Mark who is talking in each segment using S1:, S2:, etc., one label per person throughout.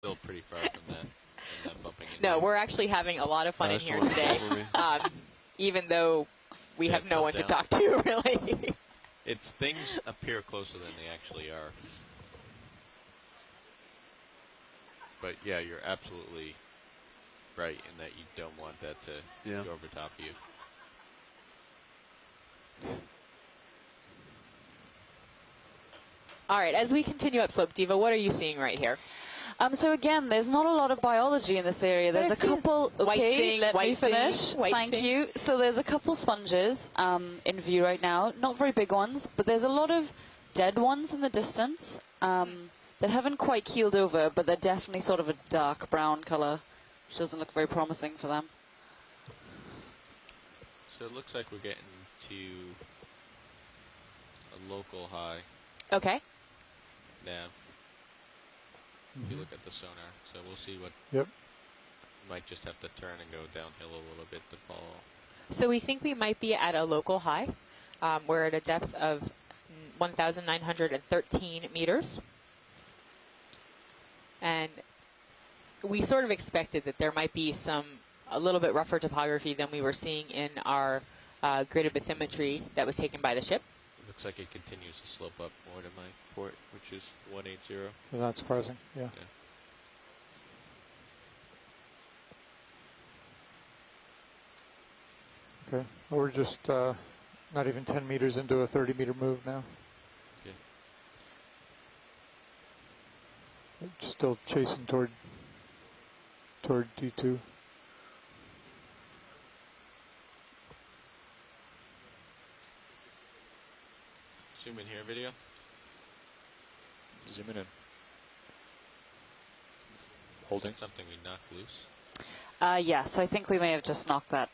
S1: Still pretty far from that bumping into
S2: No,
S1: you.
S2: we're actually having a lot of fun in here today, even though we have no one to talk to, really.
S1: Things appear closer than they actually are. But yeah, you're absolutely right in that you don't want that to go over top of you.
S2: All right, as we continue upslope, Diva, what are you seeing right here?
S3: So again, there's not a lot of biology in this area. There's a couple. Okay, let me finish. Thank you. So there's a couple sponges in view right now. Not very big ones, but there's a lot of dead ones in the distance that haven't quite keeled over, but they're definitely sort of a dark brown color, which doesn't look very promising for them.
S1: So it looks like we're getting to a local high.
S2: Okay.
S1: Now, if you look at the sonar, so we'll see what.
S4: Yep.
S1: Might just have to turn and go downhill a little bit to follow.
S2: So we think we might be at a local high. We're at a depth of 1,913 meters. And we sort of expected that there might be a little bit rougher topography than we were seeing in our grid of bathymetry that was taken by the ship.
S1: Looks like it continues to slope up more to my port, which is 180.
S4: Not surprising, yeah. Okay, well, we're just not even 10 meters into a 30-meter move now.
S1: Okay.
S4: Just still chasing toward D2.
S1: Zoom in here, video.
S5: Zooming in. Holding.
S1: Something we knocked loose.
S3: Yeah, so I think we may have just knocked that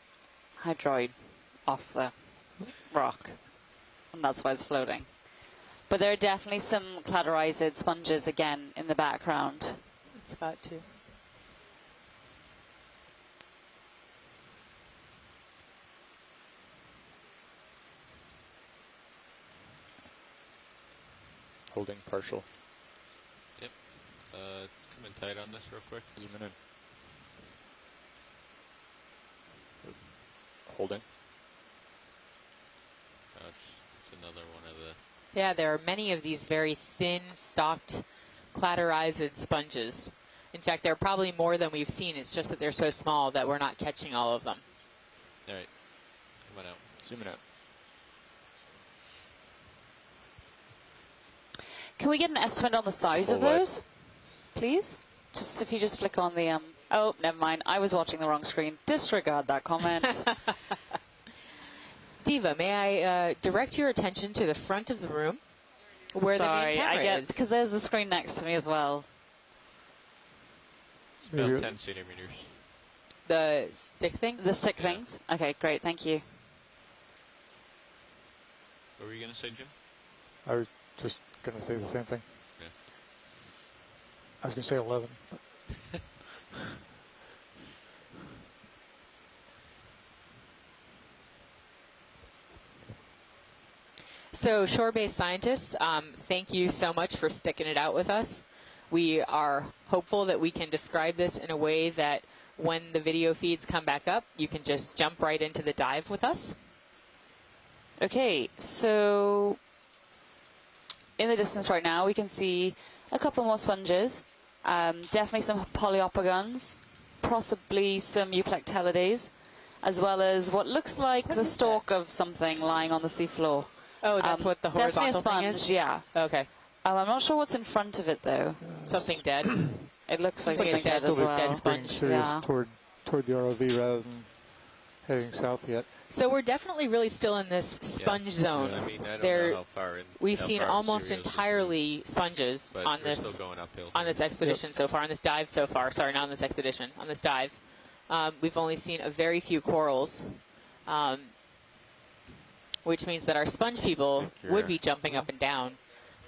S3: hydroid off the rock, and that's why it's floating. But there are definitely some cladorized sponges again in the background.
S2: It's got to.
S5: Holding partial.
S1: Yep. Come in tight on this real quick.
S5: Zooming in. Holding.
S1: It's another one of the...
S2: Yeah, there are many of these very thin, stalked, cladorized sponges. In fact, there are probably more than we've seen. It's just that they're so small that we're not catching all of them.
S1: All right. Come on out.
S5: Zooming out.
S3: Can we get an estimate on the size of those, please? Just if you just flick on the oh, never mind. I was watching the wrong screen. Disregard that comment.
S2: Diva, may I direct your attention to the front of the room where the main camera is?
S3: Because there's the screen next to me as well.
S1: It's about 10 centimeters.
S2: The stick thing?
S3: The stick things? Okay, great. Thank you.
S1: What were you going to say, Jim?
S4: I was just going to say the same thing.
S1: Yeah.
S4: I was going to say 11.
S2: So, shore-based scientists, thank you so much for sticking it out with us. We are hopeful that we can describe this in a way that when the video feeds come back up, you can just jump right into the dive with us.
S3: Okay, so in the distance right now, we can see a couple more sponges, definitely some polyopagons, possibly some euplectellides, as well as what looks like the stalk of something lying on the seafloor.
S2: Oh, that's what the horizontal
S3: thing
S2: is?
S3: Yeah.
S2: Okay.
S3: I'm not sure what's in front of it, though.
S2: Something dead.
S3: It looks like
S2: Something
S3: something dead as well.
S2: dead sponge.
S4: Seirios toward the ROV rather than heading south yet.
S2: So we're definitely really still in this sponge zone.
S1: I mean, I don't know how far in.
S2: We've seen almost entirely sponges
S1: but
S2: on
S1: we're
S2: this
S1: still going uphill.
S2: On this expedition so far, on this dive so far. Sorry, not on this expedition, on this dive. We've only seen a very few corals, which means that our sponge people would be jumping up and down,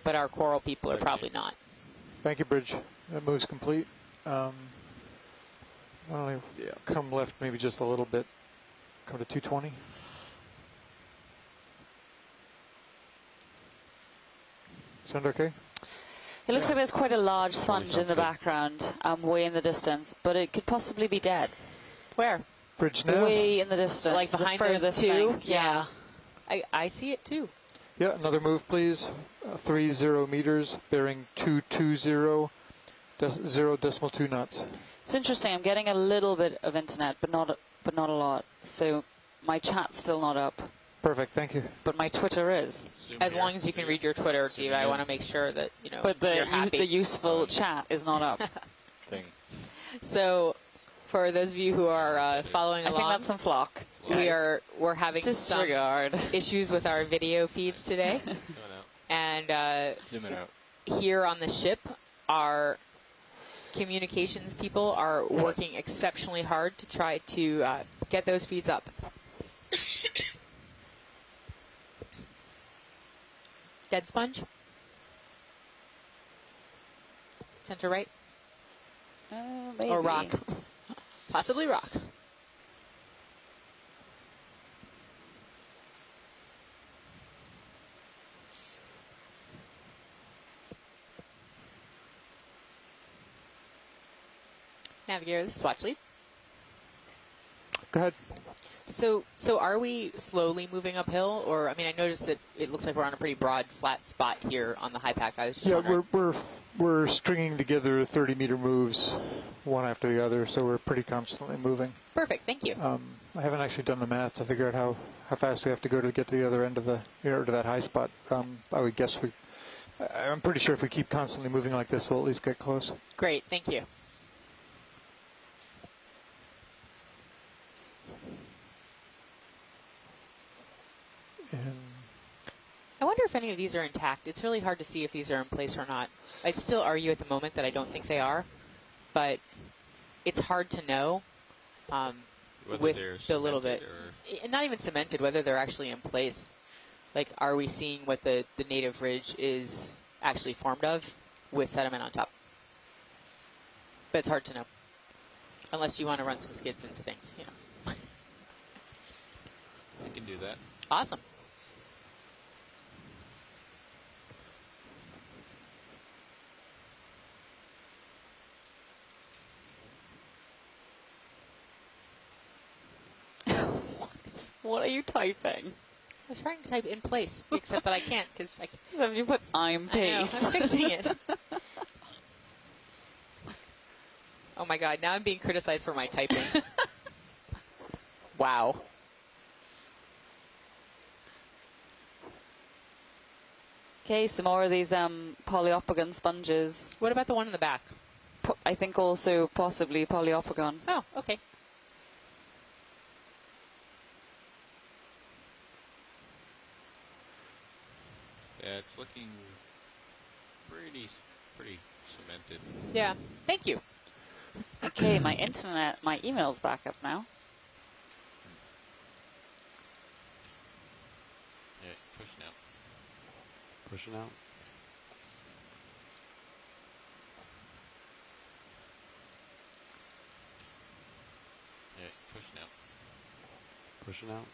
S2: but our coral people are probably not.
S4: Thank you, Bridge. That move's complete. Only come left maybe just a little bit. Come to 220. Sound okay?
S3: It looks like there's quite a large sponge in the background, way in the distance, but it could possibly be dead.
S2: Where?
S4: Bridge nav.
S3: Way in the distance.
S2: Like behind those two?
S3: Yeah.
S2: I see it too.
S4: Yeah, another move, please. 30 meters, bearing 220, 0.2 knots.
S3: It's interesting. I'm getting a little bit of internet, but not a lot. So my chat's still not up.
S4: Perfect, thank you.
S3: But my Twitter is.
S2: As long as you can read your Twitter, Diva, I want to make sure that
S3: But
S2: you're happy.
S3: the useful chat is not up.
S5: Thing.
S2: So, for those of you who are following along,
S3: I think that's some flock.
S2: We're having some issues with our video feeds today, and
S5: Zoom it out.
S2: here on the ship, our communications people are working exceptionally hard to try to get those feeds up. Dead sponge? Center right?
S3: Maybe.
S2: Or rock? Possibly rock. Navigator, this is Watchley.
S4: Go ahead.
S2: So are we slowly moving uphill, or I mean, I noticed that it looks like we're on a pretty broad, flat spot here on the high pack. I was just wondering.
S4: we're stringing together 30-meter moves, one after the other, so we're pretty constantly moving.
S2: Perfect, thank you.
S4: I haven't actually done the math to figure out how fast we have to go to get to the other end of the to that high spot. I would guess I'm pretty sure if we keep constantly moving like this, we'll at least get close.
S2: Great, thank you. I wonder if any of these are intact. It's really hard to see if these are in place or not. I'd still argue at the moment that I don't think they are, but it's hard to know with the little bit. Not even cemented, whether they're actually in place. Like, are we seeing what the native ridge is actually formed of with sediment on top? But it's hard to know. Unless you want to run some skids into things,
S1: I can do that.
S2: Awesome.
S3: What are you typing?
S2: I was trying to type in place, except that I can't because I can't.
S3: So you put I'm pace.
S2: I'm fixing it. Oh my god, now I'm being criticized for my typing. Wow.
S3: Okay, some more of these Poliopogon sponges.
S2: What about the one in the back?
S3: I think also possibly Poliopogon.
S2: Oh, okay.
S1: Yeah, it's looking pretty cemented.
S2: Yeah, thank you.
S3: Okay, my email's back up now.
S1: Yeah, pushing out.
S6: Pushing out.
S1: Yeah, pushing out.
S6: Pushing out.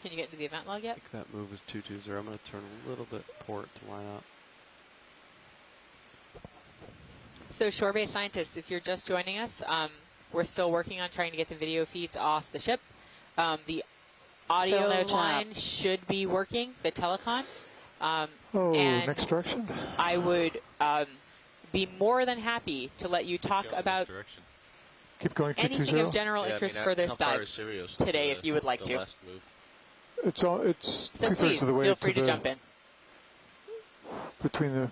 S2: Can you get into the event log yet?
S6: I think that move is 220. I'm going to turn a little bit port to line up.
S2: So, shore-based scientists, if you're just joining us, we're still working on trying to get the video feeds off the ship. The audio line should be working, the telecon.
S4: Next direction.
S2: I would be more than happy to let you talk about
S4: Keep going 220.
S2: anything of general interest for this dive today, if you would like to.
S4: It's
S2: so
S4: 2/3 of the way.
S2: Feel free to jump in.
S4: Between the.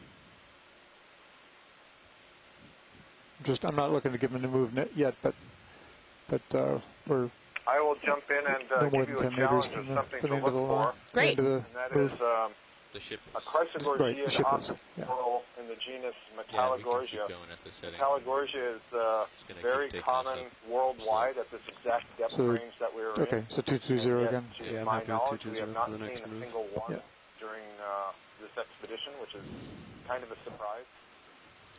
S4: I'm not looking to give him a move yet, but we're.
S7: I will jump in and give you a challenge of something to look for.
S2: Great.
S7: And that is
S1: the ship
S7: a Chrysogorgian octopus in the genus Metallogorgia. Metallogorgia is very common worldwide at this exact depth range that we were in.
S4: Okay, so 220 again.
S7: To my knowledge, we have not seen a single one during this expedition, which is kind of a surprise.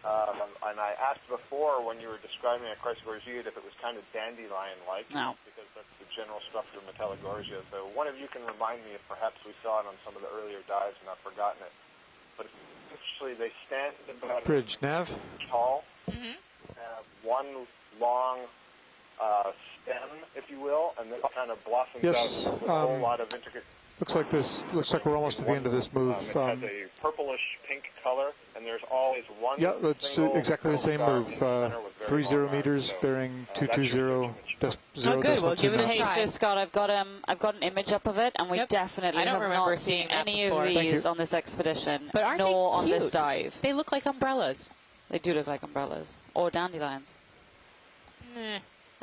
S7: And I asked before when you were describing a Chrysogorgia if it was kind of dandelion-like.
S3: No.
S7: Because that's the general structure of Metallogorgia. So one of you can remind me if perhaps we saw it on some of the earlier dives and I've forgotten it. But essentially they stand about
S4: bridge nav
S7: tall. One long stem, if you will, and then it kind of blossoms out with a whole lot of intricate...
S4: Looks like we're almost at the end of this move.
S7: It has a purplish pink color, and there's always one.
S4: Yeah, it's exactly the same move. 30 meters, bearing 220.
S2: Oh, good. We'll give it a try.
S3: So Scott, I've got an image up of it, and we definitely have not seen any of these on this expedition,
S2: but aren't
S3: nor
S2: they
S3: on this dive.
S2: They look like umbrellas.
S3: They do look like umbrellas or dandelions.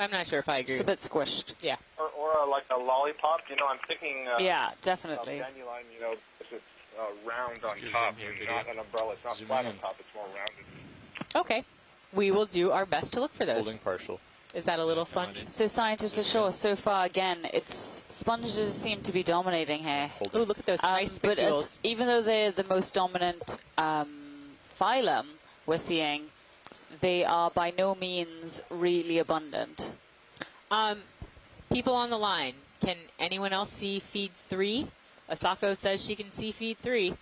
S2: I'm not sure if I agree.
S3: It's a bit squished.
S2: Yeah.
S7: Or like a lollipop. You know, I'm thinking.
S3: Yeah, definitely.
S7: Dandelion, you know, it's round on top. It's not an umbrella. It's not flat on top. It's more rounded.
S2: Okay. We will do our best to look for those.
S5: Holding partial.
S2: Is that a little sponge?
S3: So scientists are sure so far, again, it's sponges seem to be dominating here.
S2: Oh, look at those nice spicules.
S3: But even though they're the most dominant phylum we're seeing, they are by no means really abundant.
S2: People on the line, can anyone else see feed 3? Asako says she can see feed 3.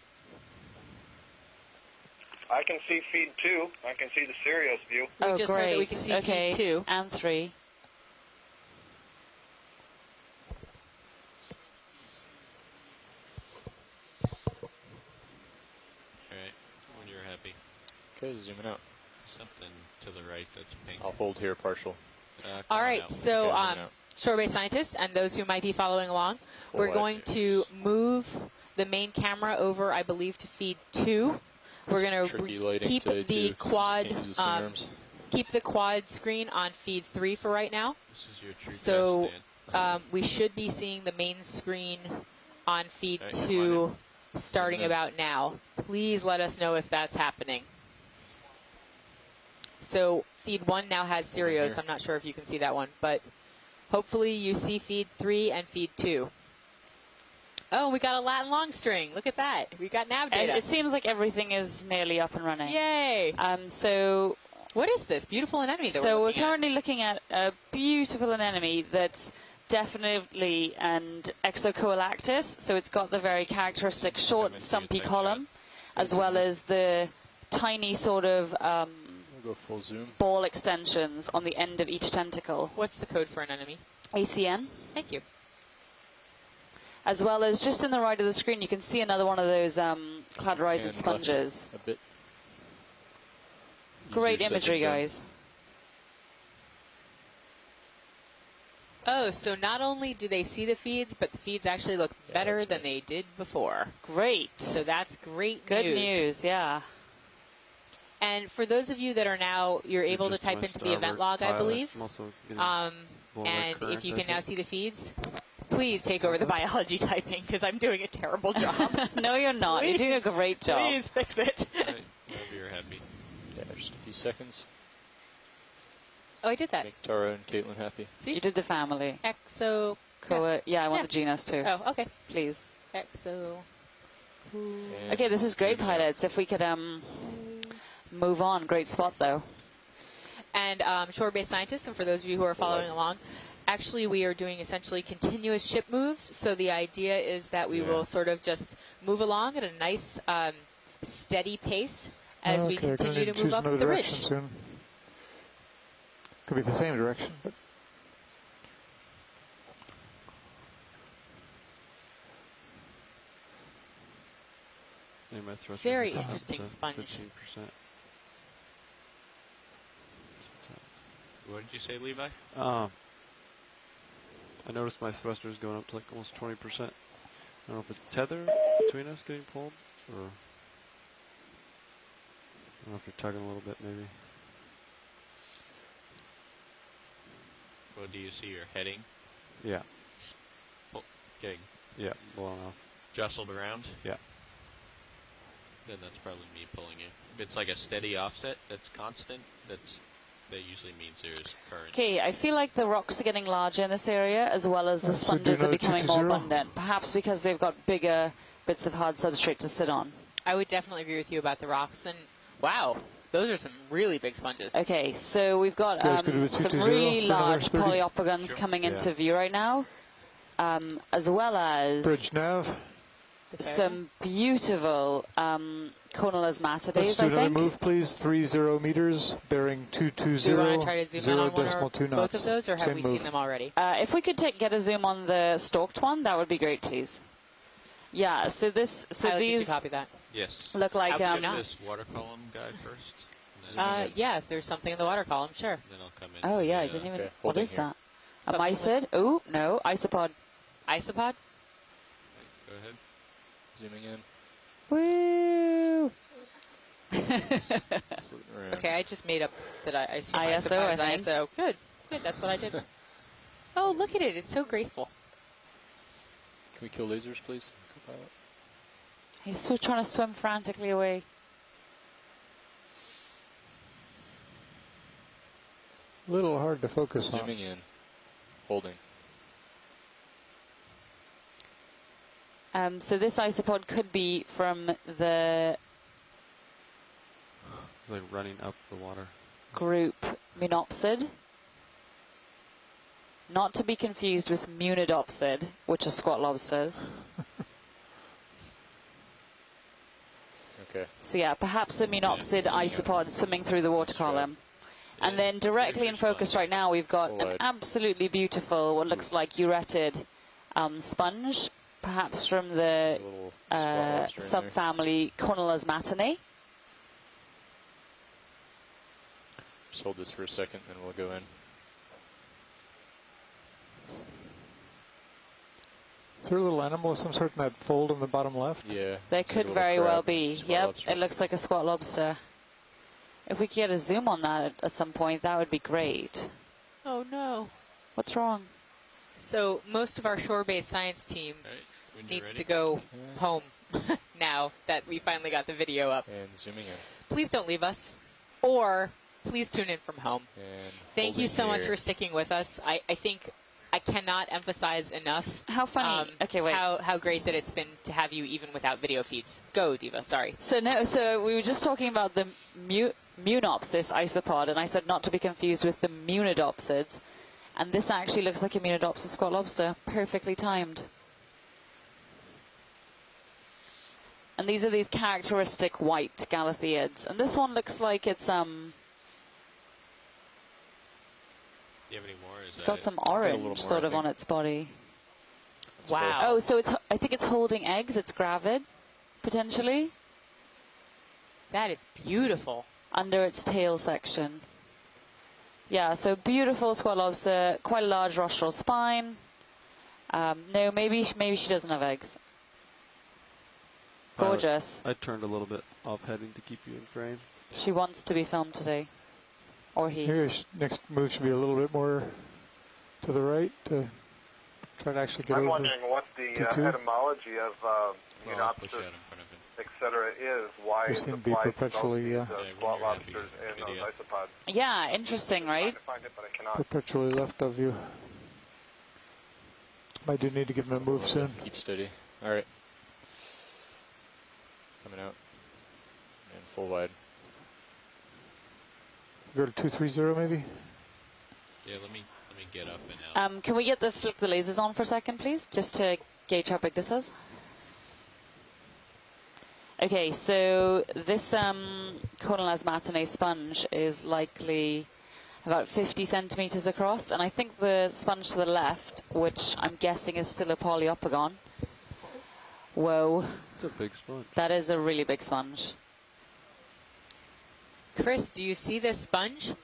S7: I can see feed 2. I can see the Seirios view.
S3: Oh,
S2: we just
S3: great.
S2: heard that we can see feed 2.
S3: And 3.
S1: Alright, when you're happy.
S5: Okay, zooming out.
S1: Something to the right that's pink.
S5: I'll hold here partial.
S2: All right, so shore-based scientists and those who might be following along, we're going to move the main camera over, I believe, to feed 2. We're going to keep the quad keep the quad screen on feed 3 for right now.
S1: This is your true
S2: so we should be seeing the main screen on feed 2 starting about now. Please let us know if that's happening. So feed 1 now has Seirios. I'm not sure if you can see that one, but hopefully you see feed 3 and feed 2. Oh, we got a Latin long string. Look at that. We got nav data.
S3: It seems like everything is nearly up and running.
S2: Yay.
S3: So
S2: what is this beautiful anemone that
S3: we're currently looking at a beautiful anemone that's definitely an exocoelactis. So it's got the very characteristic short, stumpy column, as well as the tiny sort of
S5: go full zoom.
S3: Ball extensions on the end of each tentacle.
S2: What's the code for an anemone?
S3: ACN.
S2: Thank you.
S3: As well as just in the right of the screen, you can see another one of those cladorized sponges.
S5: A bit.
S3: Great imagery, guys.
S2: Oh, so not only do they see the feeds, but the feeds actually look better than they did before.
S3: Great.
S2: So that's great
S3: news. Good news, yeah.
S2: And for those of you that are now, you're able to type into the event log, I believe. And if you can now see the feeds, please take over the biology typing, because I'm doing a terrible job.
S3: No, you're not. Please, you're doing a great job.
S2: Please fix it.
S1: Whenever you're happy.
S5: Yeah, just a few seconds.
S2: Oh, I did that.
S5: Make Tara and Caitlin happy.
S3: See? You did the family. Yeah, I want the genus too.
S2: Oh, okay.
S3: Please.
S2: Okay,
S3: this is great, pilots. If we could move on. Great spot, though.
S2: And shore-based scientists, and for those of you who are following along, actually we are doing essentially continuous ship moves. So the idea is that we will sort of just move along at a nice, steady pace as we continue to move up the ridge.
S4: Soon. Could be the same direction, but
S2: very interesting sponge.
S6: 15%.
S1: What did you say, Levi?
S6: I noticed my thruster is going up to like almost 20%. I don't know if it's tether between us getting pulled, or I don't know if you're tugging a little bit, maybe.
S1: Well, do you see your heading?
S6: Yeah.
S1: Getting
S6: blown off.
S1: Jostled around?
S6: Yeah.
S1: Then that's probably me pulling you. If it's like a steady offset that's constant, that usually means there's current.
S3: Okay, I feel like the rocks are getting larger in this area, as well as the sponges are becoming more abundant. Perhaps because they've got bigger bits of hard substrate to sit on.
S2: I would definitely agree with you about the rocks. And wow, those are some really big sponges.
S3: Okay, so we've got some really large polyopagons coming into view right now, as well as
S4: bridge nav.
S3: some beautiful conolasmatidae,
S4: Let's do
S3: I
S4: another
S3: think.
S4: move, please. 30 meters, bearing 220.
S2: Do you want to try to zoom in on one or
S4: 0.2 knots.
S2: both of those, or have we seen them already?
S3: If we could get a zoom on the stalked one, that would be great, please. Yeah, so these
S2: did you copy that?
S1: Yes.
S3: Look like
S1: this water column guy first.
S2: Yeah, if there's something in the water column, sure.
S1: Then I'll come in.
S3: Oh yeah, I didn't even. Okay, what is that? A mysid? Oh no, isopod.
S2: Isopod?
S1: Go ahead.
S5: Zooming in.
S3: Woo!
S2: Okay, I just made up that I assume
S3: ISO, I think.
S2: ISO. Good, that's what I did. Oh, look at it! It's so graceful.
S5: Can we kill lasers, please? Co-pilot?
S3: He's still trying to swim frantically away.
S4: A little hard to focus on.
S5: Zooming in. Holding.
S3: So this isopod could be from the
S6: like running up the water.
S3: Group Munopsid. Not to be confused with Munidopsid, which are squat lobsters.
S5: Okay.
S3: So yeah, perhaps a Munopsid isopod swimming through the water column. And then directly in focus right now, we've got an absolutely beautiful, what looks like uretid sponge, perhaps from the subfamily Conolasmatinae.
S5: Just hold this for a second, then we'll go in.
S4: Is there a little animal of some sort in that fold on the bottom left?
S5: Yeah.
S3: There could very well be. Yep, it looks like a squat lobster. If we could get a zoom on that at some point, that would be great.
S2: Oh no.
S3: What's wrong?
S2: So most of our shore-based science team needs to go home now that we finally got the video up.
S5: And zooming in.
S2: Please don't leave us. Or please tune in from home.
S5: And
S2: thank you so much for sticking with us. I think I cannot emphasize enough
S3: how
S2: great that it's been to have you even without video feeds. Go, Diva, sorry.
S3: So we were just talking about the Munopsis isopod, and I said not to be confused with the Munidopsids. And this actually looks like a Munidopsis squat lobster, perfectly timed. And these are these characteristic white Galatheids. And this one looks like it's
S1: Do you have any more?
S3: It's got some orange sort of on its body.
S2: Wow.
S3: Oh, so I think it's holding eggs. It's gravid, potentially.
S2: That is beautiful.
S3: Under its tail section. Yeah, so beautiful squat lobster, quite a large rostral spine. No, maybe she doesn't have eggs. Gorgeous.
S6: I turned a little bit off heading to keep you in frame.
S3: She wants to be filmed today. Or he.
S4: Here, next move should be a little bit more to the right to try to actually get over.
S7: I'm wondering what the etymology of Munopsis, etc. is. Why
S4: they seem to be perpetually
S7: squat lobsters and those isopods.
S3: Yeah, interesting, right?
S7: I'm trying to find it, but I cannot.
S4: Perpetually left of you. I do need to give him a move soon.
S5: Keep steady. All right. Coming out. And full wide.
S4: Go to 230 maybe?
S1: Yeah, let me get up and out.
S3: Can we get flick the lasers on for a second, please? Just to gauge how big this is. Okay, so this Conolasmatinae sponge is likely about 50 centimeters across, and I think the sponge to the left, which I'm guessing is still a polyopagon. Whoa.
S6: It's a big sponge.
S3: That is a really big sponge.
S2: Chris, do you see this sponge?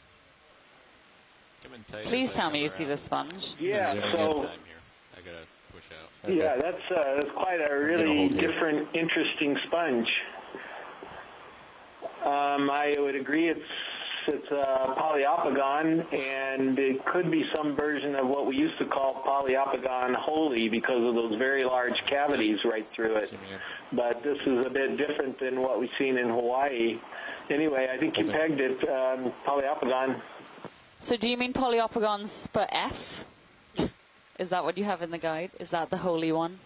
S3: Please tell me you see this sponge.
S8: Yeah, so
S1: I gotta push out.
S8: Okay. Yeah, that's quite a really different, interesting sponge. I would agree it's a polyopagon, and it could be some version of what we used to call polyopagon holy because of those very large cavities right through it. But this is a bit different than what we've seen in Hawaii. Anyway, I think you pegged it, polyopagon.
S3: So do you mean polyopagons spur F? Is that what you have in the guide? Is that the holy one?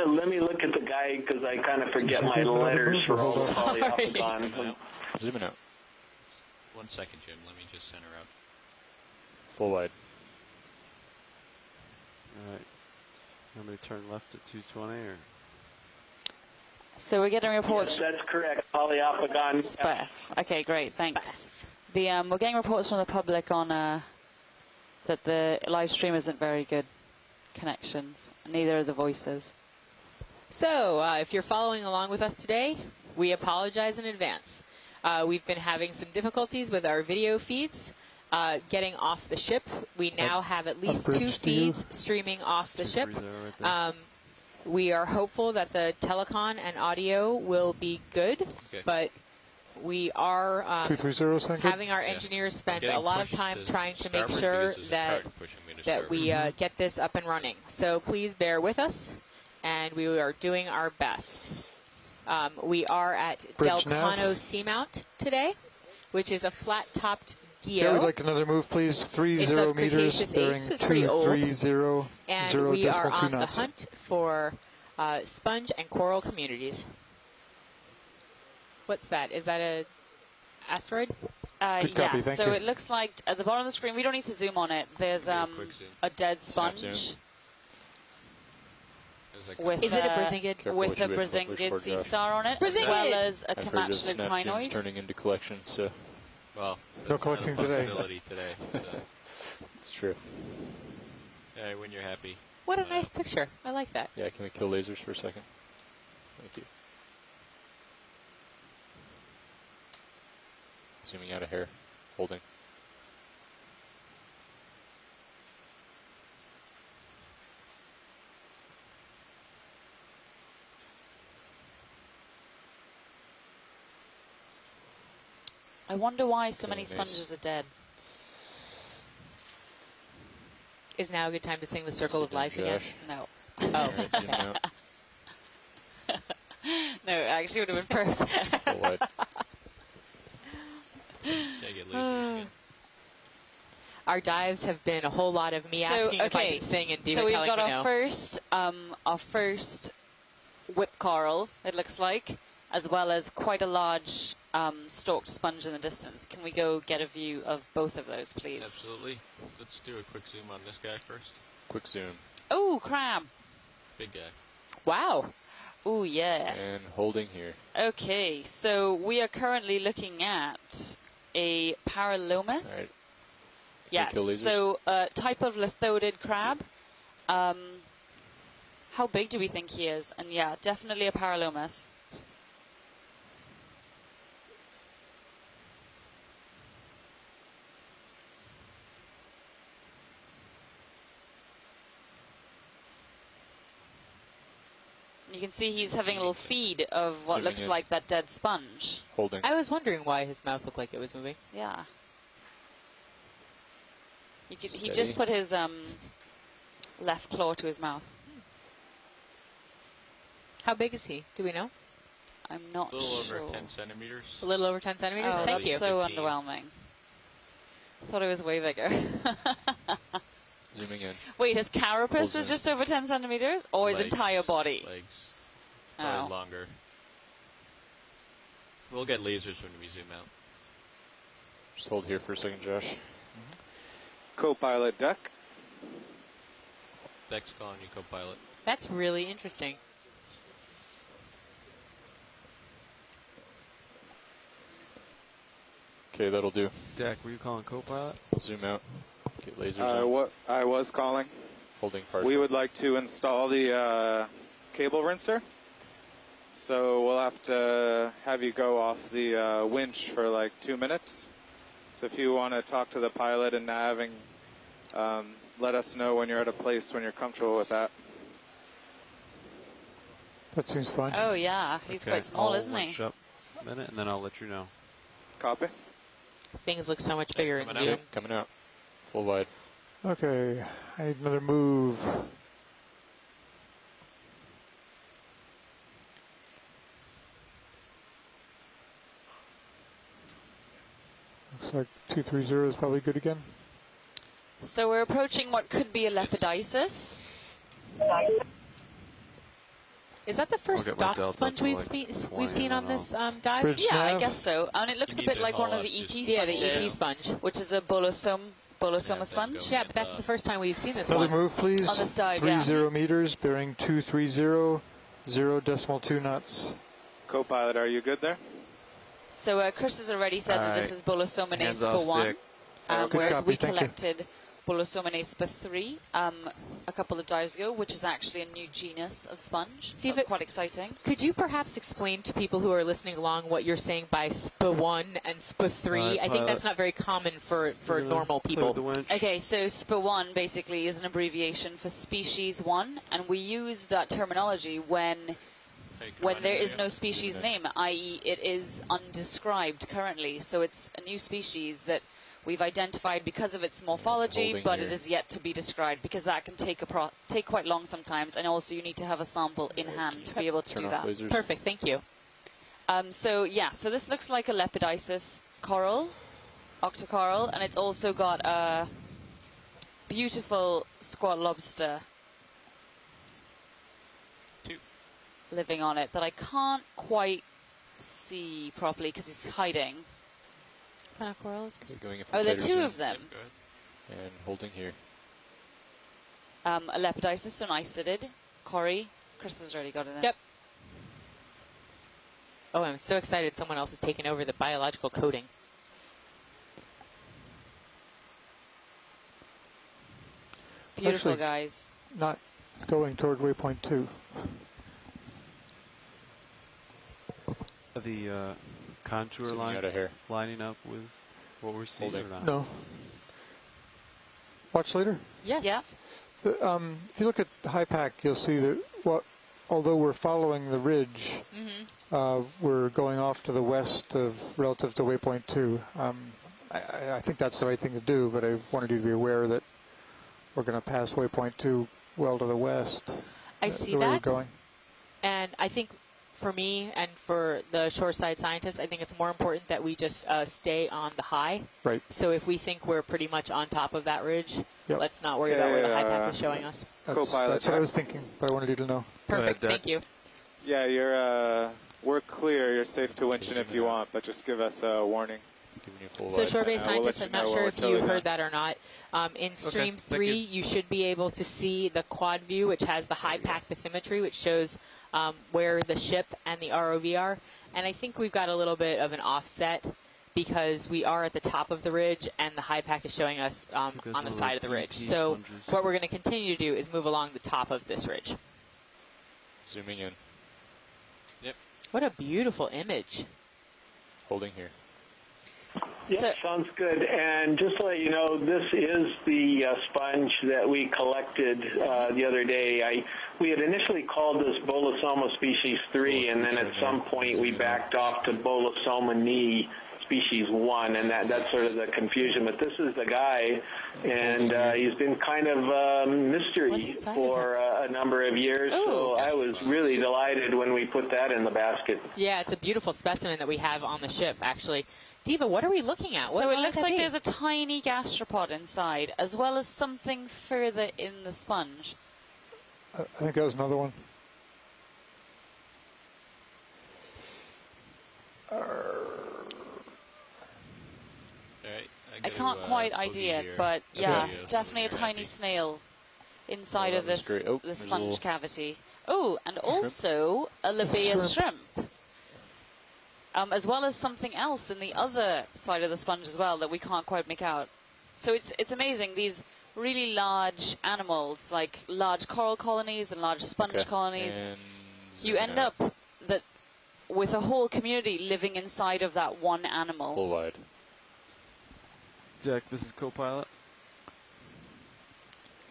S8: let me look at the guy because I kind of forget my letters for all the polyopagon.
S5: Zooming out.
S1: 1 second, Jim. Let me just center out.
S5: Full wide.
S6: All right. Want me to turn left at 220 or?
S3: So we're getting reports.
S8: Yes, that's correct. Polyopagon.
S3: Spaff. Okay, great. Thanks. We're getting reports from the public on that the live stream isn't very good connections. Neither are the voices.
S2: So if you're following along with us today, we apologize in advance. We've been having some difficulties with our video feeds getting off the ship. We now have at least 2 feeds streaming off the ship. We are hopeful that the telecon and audio will be good, but we are having our engineers spend a lot of time trying to make sure that we get this up and running. So please bear with us, and we are doing our best. We are at Delcano Seamount today, which is a flat-topped geo.
S4: Yeah, we'd like another move, please. 30 meters, bearing 230,
S2: and we are on the hunt for sponge and coral communities. What's that? Is that a asteroid?
S3: Yeah, so it looks like at the bottom of the screen, we don't need to zoom on it. There's a dead sponge.
S2: Is it a Brazingid?
S3: With a Brazingid sea star on it, as well as a Kamachlid crinoid.
S5: Turning into collections, so.
S1: Well,
S4: no collecting today.
S5: It's true.
S1: Yeah, when you're happy.
S2: What a nice picture. I like that.
S5: Yeah, can we kill lasers for a second? Thank you. Zooming out a hair. Holding.
S3: I wonder why so many sponges are dead.
S2: Is now a good time to sing the Circle of Life again?
S3: No.
S2: Oh.
S3: No, actually it would have been perfect.
S2: Our dives have been a whole lot of me asking if I can sing and Diva telling me no.
S3: So we've got our first whip coral, it looks like, as well as quite a large stalked sponge in the distance. Can we go get a view of both of those, please?
S1: Absolutely. Let's do a quick zoom on this guy first.
S5: Quick zoom.
S3: Oh, crab.
S1: Big guy.
S2: Wow.
S3: Oh, yeah.
S5: And holding here.
S3: Okay, so we are currently looking at a Paralomus.
S5: Right.
S3: Yes, so a type of lithodid crab. How big do we think he is? And yeah, definitely a Paralomus. You can see he's having a little feed of what looks like that dead sponge.
S5: Holding.
S2: I was wondering why his mouth looked like it was moving.
S3: Yeah. He just put his left claw to his mouth.
S2: How big is he? Do we know?
S3: I'm not sure.
S1: A little over 10 centimeters.
S2: A little over 10 centimeters?
S3: Oh,
S2: Thank you.
S3: That's so underwhelming. I thought it was way bigger.
S5: Zooming in.
S3: Wait, his carapace is just over 10 centimeters? Or his entire body?
S1: Legs. Probably longer. We'll get lasers when we zoom out.
S5: Just hold here for a second, Josh.
S7: Co-pilot Duck.
S1: Deck's calling you co-pilot.
S2: That's really interesting.
S5: Okay, that'll do.
S6: Deck, were you calling co-pilot?
S5: We'll zoom out. Get lasers on.
S7: What I was calling.
S5: Holding partial.
S7: We would like to install the cable rinser. So we'll have to have you go off the winch for like 2 minutes. So if you want to talk to the pilot and nav and let us know when you're at a place when you're comfortable with that.
S4: That seems fine.
S3: Oh yeah, he's quite small, isn't he?
S6: Up a minute, and then I'll let you know.
S7: Copy.
S2: Things look so much bigger in Zoom.
S5: Coming out. Full wide.
S4: Okay, I need another move. Looks like 230 is probably good again.
S3: So we're approaching what could be a lepidisis.
S2: Is that the first
S6: I'll get my
S2: stock
S6: delta
S2: sponge
S6: to,
S2: we've,
S6: like,
S2: we've seen on this dive?
S4: Bridge
S3: Yeah, I
S4: nav.
S3: guess so. And it looks
S1: You
S3: a
S1: need
S3: bit
S1: to
S3: like one
S1: haul
S3: of the
S1: up
S3: ET
S1: just-
S3: sponges.
S2: Yeah, the ET sponge.
S3: Which is a bolosoma sponge.
S1: Going
S2: Yeah, but that's
S1: up.
S2: the first time we've seen this
S4: Another
S2: one.
S4: move, please.
S3: On this dive,
S4: 30 meters, bearing 230, 0.2 knots.
S7: Co-pilot, are you good there?
S3: So Chris has already said that this is bolosoma
S6: Hands off
S3: spur 1,
S6: stick.
S4: Good
S3: whereas
S4: copy,
S3: we
S4: thank you.
S3: collected bolosoma spur 3 a couple of dives ago, which is actually a new genus of sponge. So
S2: Steve,
S3: it's quite exciting.
S2: Could you perhaps explain to people who are listening along what you're saying by SPA1 and SPA3? I think that's not very common for normal
S6: Play
S2: people.
S6: with the winch.
S3: Okay, so SPA 1 basically is an abbreviation for species 1, and we use that terminology when there is no species name, i.e. it is undescribed currently. So it's a new species that we've identified because of its morphology,
S5: Holding
S3: but
S5: here.
S3: it is yet to be described because that can take quite long sometimes, and also you need to have a sample in hand to be able to
S5: Turn
S3: do
S5: off
S3: that.
S5: lasers.
S2: Perfect, thank you.
S3: So this looks like a lepidisis coral, octocoral, and it's also got a beautiful squat lobster living on it, but I can't quite see properly because it's hiding.
S2: Kind of corals?
S5: Okay, going in for
S3: Oh, there are
S5: tighter
S3: two
S5: zoom
S3: of them.
S1: Go ahead.
S5: and holding here.
S3: A lepidisis, so icidid, Cory. Chris has already got it in.
S2: Yep. Oh, I'm so excited someone else has taken over the biological coding.
S3: Beautiful,
S4: Actually-
S3: guys.
S4: Not going toward waypoint 2.
S6: The contour
S5: Zooming
S6: lines
S5: out of here.
S6: lining up with what we're seeing
S5: Holding.
S6: or not?
S4: No. Watch later.
S2: Yes.
S3: Yeah.
S4: If you look at high pack, you'll see that although we're following the ridge, we're going off to the west of relative to waypoint 2. I think that's the right thing to do, but I wanted you to be aware that we're going to pass waypoint 2 well to the west.
S2: I see
S4: the way we're
S2: that.
S4: going.
S2: And I think for me and for the shoreside scientists, I think it's more important that we just stay on the high.
S4: Right.
S2: So if we think we're pretty much on top of that ridge,
S4: Yep.
S2: let's not worry about where the high pack is showing us.
S7: Co-pilot,
S4: That's what I was thinking, but I wanted you to know.
S6: Go ahead,
S2: Perfect,
S6: Dak.
S2: thank you.
S7: Yeah, we're clear. You're safe to winch in if you want, but just give us a warning.
S5: Giving you full
S2: So
S5: wide.
S2: shore-based
S7: we'll let
S2: scientists,
S7: you
S2: I'm not
S7: know when
S2: sure
S7: we're
S2: if you
S7: totally
S2: heard
S7: done.
S2: that or not. In stream
S6: thank
S2: 3,
S6: you.
S2: you should be able to see the quad view, which has the high pack bathymetry, which shows where the ship and the ROV are. And I think we've got a little bit of an offset because we are at the top of the ridge and the high pack is showing us on the side of the ridge. So what we're going to continue to do is move along the top of this ridge.
S5: Zooming in.
S2: What a beautiful image.
S5: Holding here.
S8: Yeah,
S3: So-
S8: sounds good. And just to let you know, this is the sponge that we collected the other day. We had initially called this Bolosoma species 3, and then at some point we backed off to Bolosoma knee species 1, and that's sort of the confusion. But this is the guy, and he's been kind of
S2: What's
S8: mystery
S2: inside
S8: for a number of years. So I was really delighted when we put that in the basket.
S2: Yeah, it's a beautiful specimen that we have on the ship, actually. Diva, what are we looking at?
S3: So
S2: What
S3: it
S2: might
S3: looks
S2: that
S3: like
S2: be?
S3: there's a tiny gastropod inside, as well as something further in the sponge.
S4: I think that was another one.
S1: Alright,
S3: I
S1: go,
S3: can't quite
S1: bogey
S3: idea it,
S1: here.
S3: but
S1: Okay,
S3: yeah,
S1: yeah,
S3: definitely a
S1: very
S3: tiny
S1: happy.
S3: snail inside
S5: Oh,
S3: of
S5: that was
S3: this
S5: great. Oh,
S3: the
S5: there's a
S3: sponge
S5: little
S3: cavity. Oh, and also a Labea shrimp. As well as something else in the other side of the sponge as well that we can't quite make out. So it's amazing, these really large animals, like large coral colonies and large sponge
S5: Okay.
S3: colonies.
S5: And
S3: You
S5: zooming
S3: end
S5: out.
S3: up with a whole community living inside of that one animal.
S5: Full wide.
S6: Dak, this is co-pilot.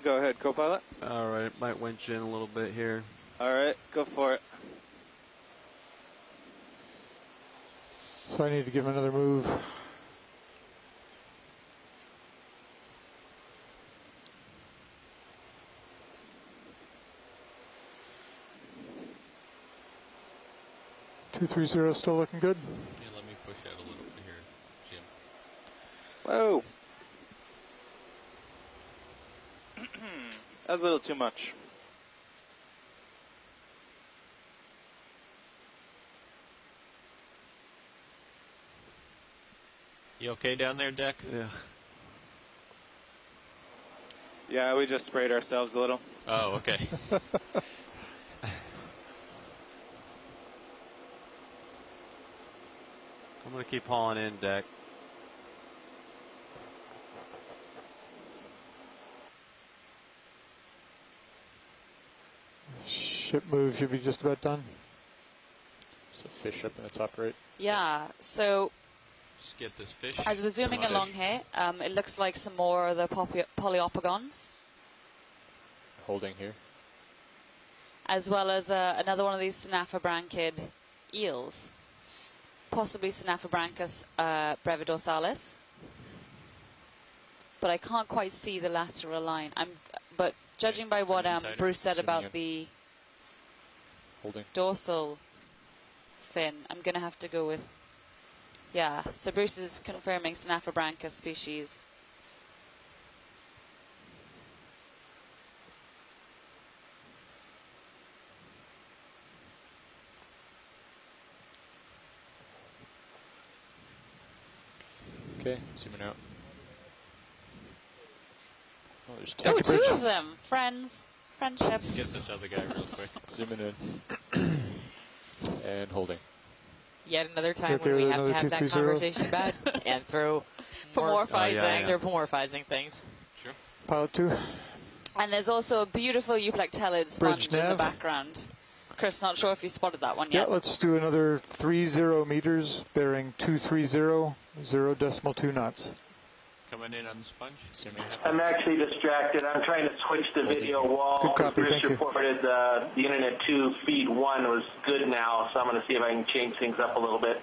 S7: Go ahead, co-pilot.
S6: All right, might winch in a little bit here.
S7: All right, go for it.
S4: So I need to give him another move. .230 still looking good.
S1: Yeah, let me push out a little bit here, Jim.
S7: Whoa. That's a little too much.
S1: You okay down there, Deck?
S6: Yeah.
S7: Yeah, we just sprayed ourselves a little.
S1: Oh, okay.
S6: I'm going to keep hauling in, Deck.
S4: Ship move should be just about done.
S5: So fish up in the top right.
S3: Yeah, so
S1: Just get this fish.
S3: as we're zooming
S1: Some
S3: along
S1: fish.
S3: here, it looks like some more of the polyopagons,
S5: Holding here.
S3: as well as another one of these synaphobranchid eels, possibly Synaphobranchus brevidorsalis. But I can't quite see the lateral line. But judging by what Bruce said
S5: Zooming
S3: about
S5: in.
S3: the
S5: Holding.
S3: dorsal fin, I'm going to have to go with, yeah, so Bruce is confirming Synaphobranchus species.
S5: Okay, zooming out. Oh, there's two.
S3: Oh, two of them! Friends. Friendship.
S1: Get this other guy real quick.
S5: Zooming in. And holding.
S2: Yet another time
S4: Okay,
S2: when we have
S4: another
S2: to have that
S4: 230.
S2: conversation back and throw
S3: Pomorphizing.
S2: anthropomorphizing things.
S1: Sure.
S4: Pilot 2.
S3: And there's also a beautiful euplectellid sponge in the
S4: nav.
S3: background. Chris, not sure if you spotted that one
S4: Yeah,
S3: yet.
S4: let's do another 30 meters, bearing 230, 0.2 knots.
S1: Coming in on the sponge.
S5: Zooming in.
S8: I'm actually distracted. I'm trying to switch the video wall.
S4: Good copy,
S8: Bruce
S4: thank you.
S8: reported the Internet 2 feed 1 was good now, so I'm going to see if I can change things up a little bit.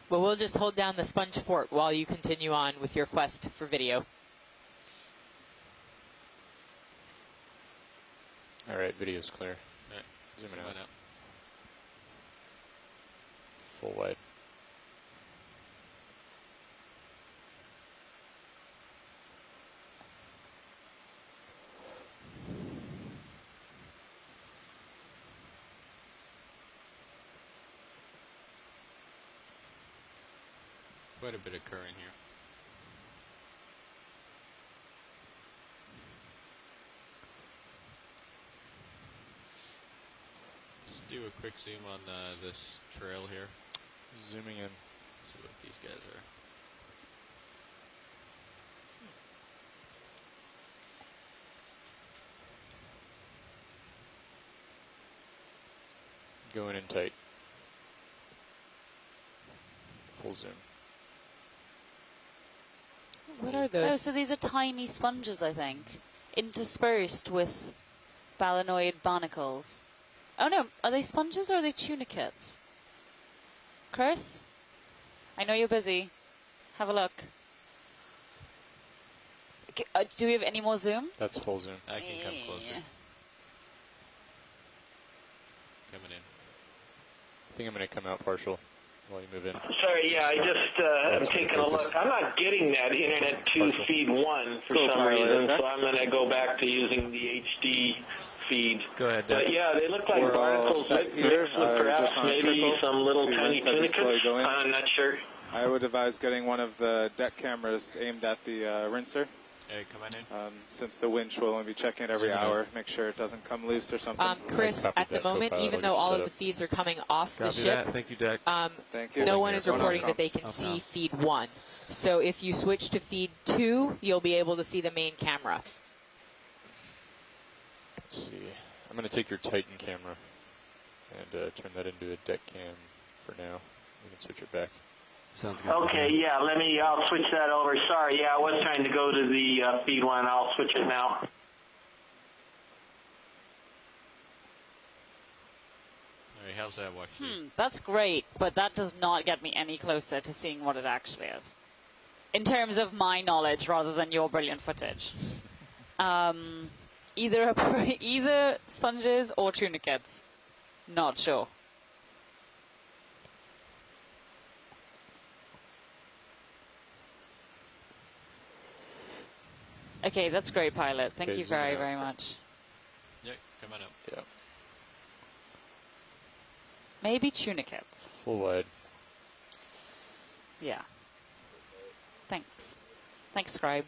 S2: Well, we'll just hold down the sponge fort while you continue on with your quest for video.
S5: All right, video's clear.
S1: Alright.
S5: Zooming
S1: Coming
S5: out.
S1: out.
S5: Full wide.
S1: Quite a bit of current here. Just do a quick zoom on this trail here.
S5: Zooming in.
S1: See what these guys are.
S5: Going in tight. Full zoom.
S2: What are
S3: Oh,
S2: those?
S3: so these are tiny sponges, I think, interspersed with balanoid barnacles. Oh no, are they sponges or are they tunicates? Chris? I know you're busy. Have a look. Do we have any more zoom?
S5: That's full zoom.
S1: I can come closer.
S3: Yeah.
S1: Coming in.
S5: I think I'm going to come out partial while you move in.
S8: Sorry, yeah, I just am taking a look. I'm not getting that Internet 2 feed 1 for some reason, so I'm going to go back to using the HD feed.
S6: Go ahead, Deck.
S8: But yeah, they look like
S7: We're all
S8: barnacles,
S7: set here,
S8: perhaps
S7: just on
S8: maybe
S7: trickle.
S8: some little
S7: Two
S8: tiny
S7: winds as we slowly
S8: tunicates.
S7: go in.
S8: I'm not sure.
S7: I would advise getting one of the deck cameras aimed at the rinser,
S1: Hey, coming in.
S7: since the winch will only be checking it every
S5: Zoom in.
S7: hour. Make sure it doesn't come loose or something.
S2: Chris,
S5: copied
S2: at the
S5: that
S2: moment,
S5: profile.
S2: even
S5: I'll
S2: though
S5: just
S2: all
S5: set
S2: of
S5: up.
S2: the feeds are coming off the
S6: Copy
S2: ship,
S6: that. Thank you, Deck.
S7: Thank you.
S2: no one
S7: Thank
S2: is
S7: you.
S2: reporting that they can
S6: Okay.
S2: see feed 1. So if you switch to feed 2, you'll be able to see the main camera.
S5: Let's see. I'm going to take your Titan camera and turn that into a deck cam for now. We can switch it back.
S6: Sounds good.
S8: Okay, yeah, I'll switch that over. Sorry, yeah, I was trying to go to the feed 1. I'll switch it now.
S1: Alright, how's that watch?
S3: That's great, but that does not get me any closer to seeing what it actually is. In terms of my knowledge rather than your brilliant footage. Either sponges or tunicates. Not sure. Okay, that's great, pilot. Thank
S5: Okay,
S3: you
S5: zoom
S3: very,
S5: out.
S3: very much.
S1: Yeah, coming up.
S5: Yeah.
S3: Maybe tunicates.
S5: Full wide.
S3: Yeah. Thanks. Thanks, Scribe.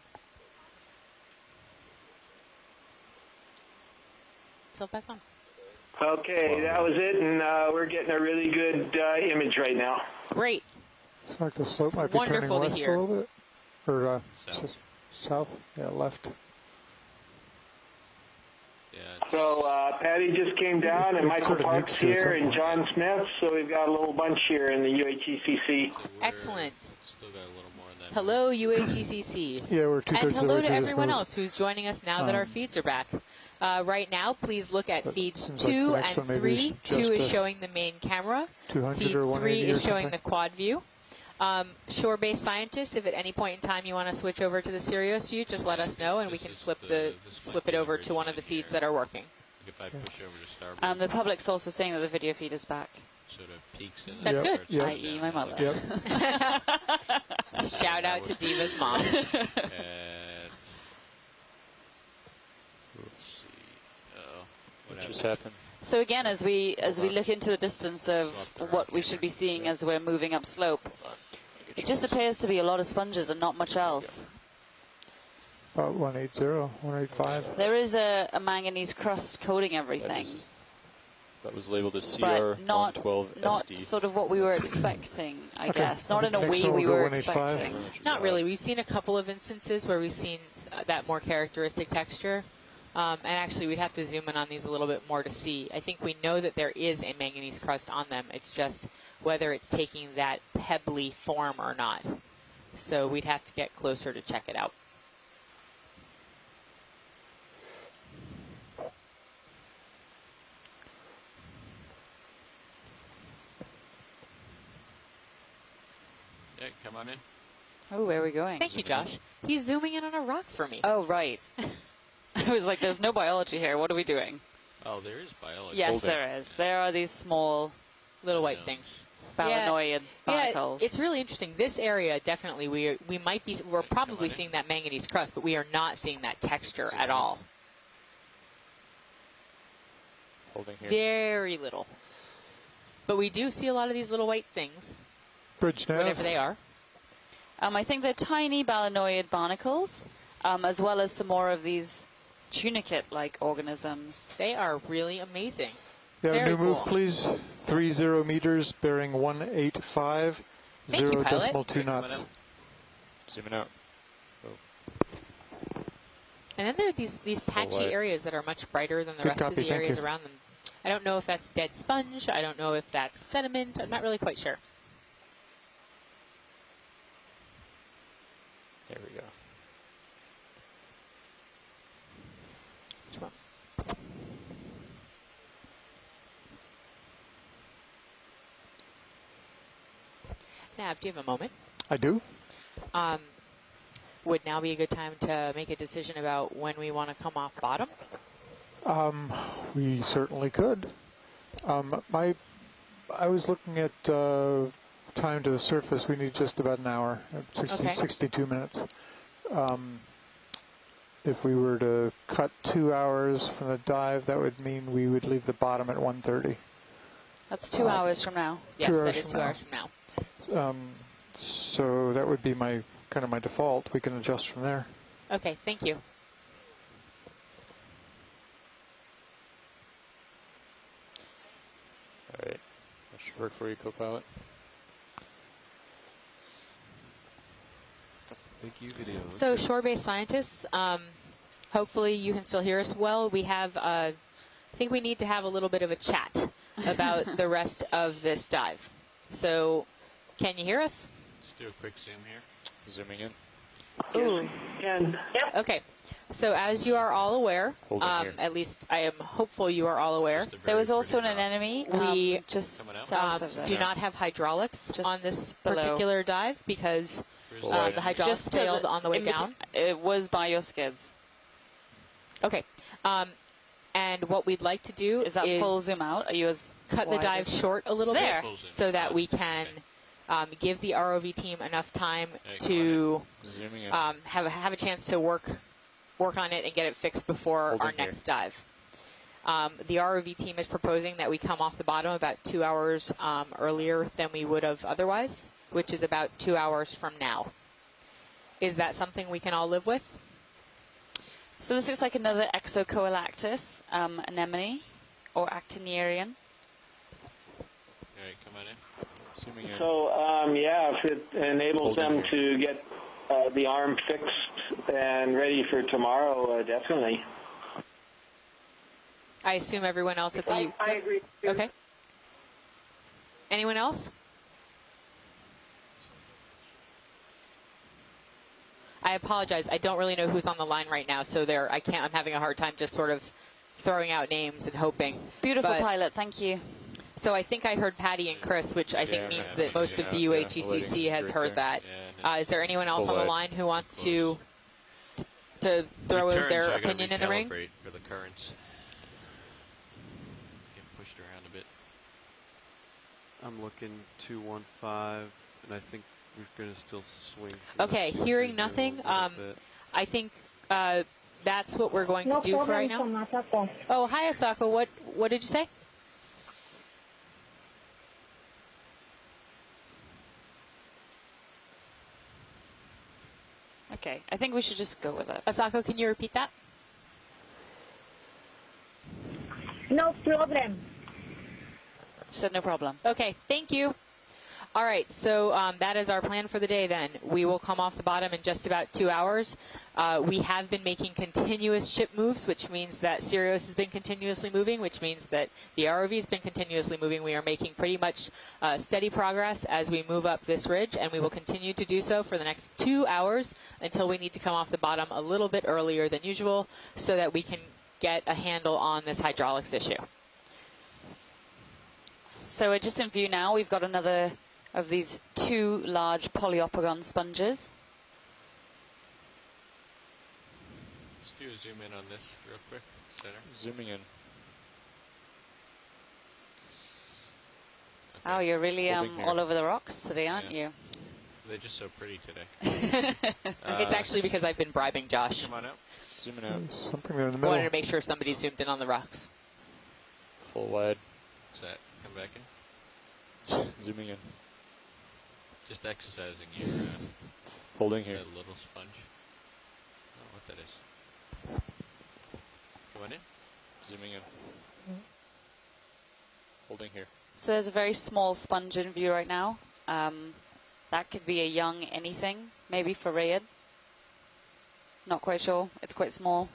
S2: So back on.
S8: Okay, that was it, and we're getting a really good image right now.
S2: Great.
S4: Looks like the slope
S2: It's
S4: might be turning
S2: wonderful to
S4: west a
S2: hear.
S4: little bit. Or
S1: South.
S4: south? Yeah, left.
S1: Yeah.
S8: So Patty just came down, and
S4: It
S8: Michael
S4: sort of
S8: Park's
S4: needs to at
S8: here,
S4: some
S8: and
S4: point.
S8: John Smith, so we've got a little bunch here in the UHECC.
S1: So we're
S2: Excellent.
S1: Still got a little more in that.
S2: Hello, UHECCC.
S4: Yeah, we're two-thirds
S2: And
S4: of the
S2: hello
S4: way
S2: to
S4: through this
S2: everyone
S4: move.
S2: else who's joining us now that our feeds are back. Right now, please look at
S4: But
S2: feeds
S4: seems like
S2: 2
S4: the next
S2: and
S4: one maybe
S2: 3.
S4: is
S2: 2 is
S4: just
S2: showing the main camera.
S4: 200
S2: Feed
S4: or
S2: 3
S4: 180
S2: is
S4: or
S2: showing
S4: something.
S2: the quad view. Shore-based scientists, if at any point in time you want to switch over to the Seirios view, just let us know, and we
S1: This
S2: can
S1: is
S2: flip
S1: this
S2: flip
S1: might
S2: it
S1: be
S2: over
S1: the
S2: to one of the
S1: version
S2: feeds
S1: here.
S2: that are working.
S1: If I push over to starboard,
S3: The public's also saying that the video feed is back.
S1: sort of peaks in.
S2: That's
S1: and
S2: good.
S1: starts
S4: Yep.
S1: going
S3: i.e.
S1: down.
S3: my mother.
S4: Yep.
S2: Shout out to Diva's mom.
S1: And let's see. What
S5: What just
S1: happened?
S5: happened?
S3: So again, as we look into the distance of what we should be seeing as we're moving up slope, it just appears to be a lot of sponges and not much else.
S4: About 180, 185.
S3: There is a manganese crust coating everything,
S5: That was labeled as
S3: but not
S5: CR112SD.
S3: sort of what we were expecting, I
S4: Okay.
S3: guess. Not in a
S4: Next
S3: way
S4: one
S3: we
S4: we'll go
S3: were
S4: 185.
S3: expecting.
S2: Not really. We've seen a couple of instances where we've seen that more characteristic texture. And actually, we'd have to zoom in on these a little bit more to see. I think we know that there is a manganese crust on them. It's just whether it's taking that pebbly form or not. So we'd have to get closer to check it out.
S1: Yeah, come on in.
S3: Oh, where are we going?
S2: Thank you, Josh. He's zooming in on a rock for me.
S3: Oh, right. I was like, there's no biology here. What are we doing?
S1: Oh, there is biology.
S3: Yes,
S5: Holding.
S3: there is. There are these small
S2: Little white things.
S3: balanoid barnacles.
S2: Yeah, it's really interesting. This area, definitely, we're probably seeing that manganese crust, but we are not seeing that texture at all.
S5: Holding here.
S2: Very little. But we do see a lot of these little white things,
S4: Bridge nav.
S2: whatever they are.
S3: I think they're tiny balanoid barnacles, as well as some more of these tunicate-like organisms.
S2: They are really amazing.
S4: Yeah,
S2: Very
S4: new move,
S2: cool.
S4: please. 30 meters, bearing 185,
S2: Thank you, pilot.
S4: 0.2 knots.
S5: Zooming out.
S2: And then there are these patchy
S5: white.
S2: areas that are much brighter than the
S4: Good
S2: rest of
S4: copy,
S2: the
S4: thank
S2: areas
S4: you.
S2: around them. I don't know if that's dead sponge. I don't know if that's sediment. I'm not really quite sure.
S5: There we go.
S2: Which one? Nav, do you have a moment?
S4: I do.
S2: Would now be a good time to make a decision about when we want to come off bottom?
S4: We certainly could. I was looking at time to the surface. We need just about an hour, 62 minutes. If we were to cut 2 hours from the dive, that would mean we would leave the bottom at 1:30.
S3: That's 2 hours from now.
S2: Yes,
S4: 2
S2: that
S4: hours
S2: is
S4: from
S2: 2
S4: now.
S2: hours from now.
S4: So that would be my default. We can adjust from there.
S2: Okay, thank you.
S5: All right. That should work for you, co-pilot.
S6: Thank you, video.
S2: So, shore-based scientists, hopefully you can still hear us well. We have, I think we need to have a little bit of a chat about the rest of this dive. So, can you hear us?
S1: Let's do a quick zoom here.
S5: Zooming in.
S2: Ooh.
S8: And
S2: Okay. So, as you are all aware,
S5: Holding here.
S2: at least I am hopeful you are all aware,
S1: Just a
S3: There
S1: very
S3: was also
S1: pretty
S3: an
S1: drop.
S3: enemy
S2: We
S3: just
S1: Coming out.
S3: south of
S2: do
S3: us.
S2: not have hydraulics
S3: Just
S2: on this
S3: below.
S2: particular dive because
S1: Where's
S5: Right.
S2: the
S1: enemy?
S2: hydraulics
S3: Just to
S2: failed on the way
S3: in bet-
S2: down.
S3: It was by your skids.
S2: Okay. And what we'd like to do
S3: Is that full zoom out? Are you as
S2: cut the
S3: wide
S2: dive
S3: as-
S2: short a little
S3: There.
S2: bit so that we can give the ROV team enough time
S1: Hey,
S2: to
S5: Zooming in.
S2: have a chance to work on it and get it fixed before
S5: Holding
S2: our
S5: here.
S2: next dive. The ROV team is proposing that we come off the bottom about 2 hours earlier than we would have otherwise. which is about 2 hours from now. Is that something we can all live with?
S3: So this looks like another Exocoelactus anemone or actiniarian.
S1: All right, come on in.
S5: Assuming you're
S8: So, yeah, if it enables them to get the arm fixed and ready for tomorrow, definitely.
S2: I assume everyone else at the...
S8: I agree.
S2: Okay. Anyone else? I apologize. I don't really know who's on the line right now, so I'm having a hard time just sort of throwing out names and hoping.
S3: Beautiful pilot, thank you.
S2: So I think I heard Patty and Chris, which I think means that most of the UHECC has heard that. Is there anyone else on the line who wants to throw their opinion in the ring?
S1: For the currents. Get pushed around a bit.
S6: I'm looking 215, and I think we're going to still swing.
S2: Okay, hearing nothing, I think that's what we're going to do for right now. Oh, hi, Asako. What did you say?
S3: Okay, I think we should just go with it.
S2: Asako, can you repeat that?
S9: No problem.
S3: She said no problem.
S2: Okay, thank you. All right, so that is our plan for the day then. We will come off the bottom in just about 2 hours. We have been making continuous ship moves, which means that Seirios has been continuously moving, which means that the ROV has been continuously moving. We are making pretty much steady progress as we move up this ridge, and we will continue to do so for the next 2 hours until we need to come off the bottom a little bit earlier than usual so that we can get a handle on this hydraulics issue.
S3: So we're just in view now. We've got another of these 2 large polyopogon sponges.
S1: Let's do a zoom in on this real quick. Center.
S5: zooming in.
S1: Okay.
S3: Oh, you're really all over the rocks today, aren't you?
S1: They're just so pretty today.
S2: It's actually because I've been bribing Josh.
S1: Come on out.
S5: Zooming out.
S4: There's something there in the
S2: I
S4: middle.
S2: wanted to make sure somebody zoomed in on the rocks.
S5: Full wide.
S1: What's that? Come back in.
S5: Zooming in.
S1: Just exercising your
S5: Holding here.
S1: that little sponge. I don't know what that is. Come on in.
S5: Zooming in. Holding here.
S3: So there's a very small sponge in view right now. That could be a young anything, maybe Farreid. Not quite sure. It's quite small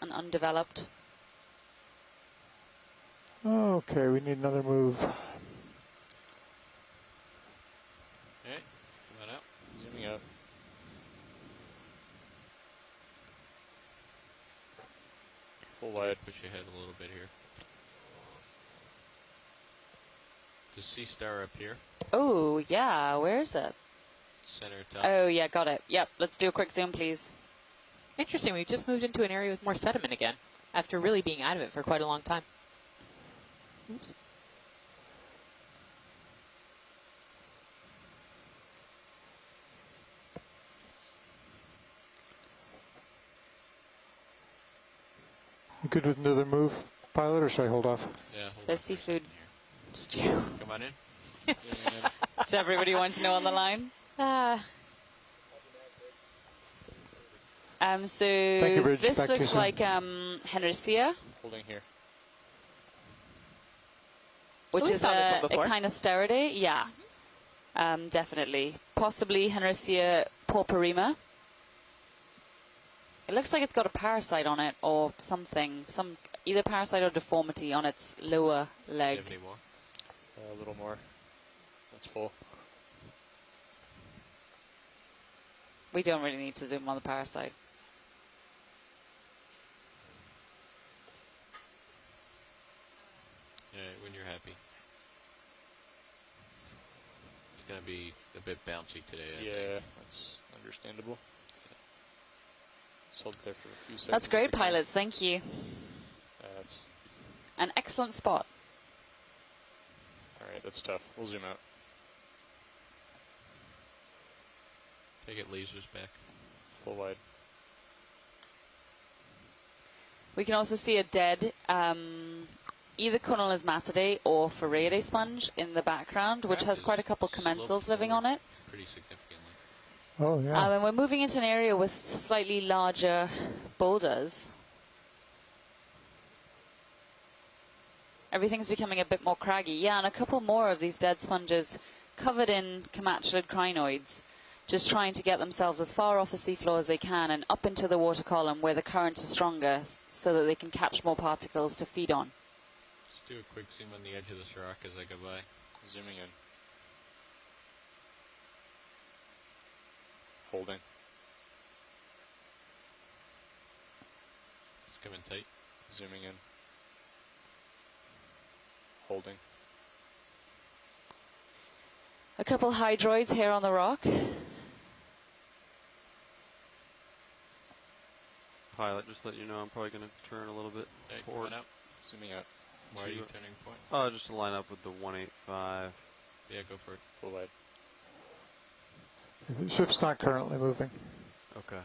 S3: and undeveloped.
S4: Okay, we need another move.
S1: Alright, come on out.
S5: Zooming out. Full wide.
S1: Push your head a little bit here. The sea star up here.
S3: Oh, yeah. Where is it?
S1: Center top.
S3: Oh, yeah, got it. Yep, let's do a quick zoom, please.
S2: Interesting, we've just moved into an area with more sediment again, after really being out of it for quite a long time. Oops.
S4: You good with another move, pilot, or should I hold off?
S1: Yeah, hold
S3: There's
S1: on.
S3: seafood.
S1: Come on in.
S3: So everybody wants to know on the line? So
S4: Thank you, Bridge.
S3: this
S4: Back to you
S3: looks
S4: soon.
S3: like Henrysia,
S5: Holding here.
S3: which
S2: We
S3: is
S2: saw this one
S3: a
S2: before.
S3: kind of steride. Yeah, definitely. Possibly Henrysia pauperima. It looks like it's got a parasite on it or something. Either parasite or deformity on its lower
S1: Do
S3: leg.
S1: you have any more?
S5: A little more. That's full.
S3: We don't really need to zoom on the parasite.
S1: Alright, when you're happy. It's going to be a bit bouncy today. I think.
S5: Yeah, that's understandable. Let's hold there for a few seconds.
S3: That's great,
S5: if we can.
S3: pilots. Thank you.
S5: That's
S3: An excellent spot.
S5: all right. That's tough. We'll zoom out.
S1: Take it lasers back.
S5: Full wide.
S3: We can also see a dead either Cornelismatidae or Farreadae sponge in the background, which has quite a couple commensals living on it.
S1: Pretty significantly.
S4: Oh, yeah.
S3: And we're moving into an area with slightly larger boulders. Everything's becoming a bit more craggy. Yeah, and a couple more of these dead sponges covered in comatulid crinoids, just trying to get themselves as far off the seafloor as they can and up into the water column where the currents are stronger so that they can catch more particles to feed on.
S1: Let's do a quick zoom on the edge of this rock as I go by.
S5: Zooming in. Holding.
S1: It's coming tight.
S5: Zooming in. Holding.
S3: A couple hydroids here on the rock.
S6: Pilot, just let you know I'm probably going to turn a little bit
S1: Hey,
S6: forward.
S1: coming out.
S5: Zooming out.
S1: Why are you turning point?
S6: Oh, just to line up with the 185.
S1: Yeah, go for it.
S5: Full wide.
S4: The ship's not currently moving.
S6: Okay.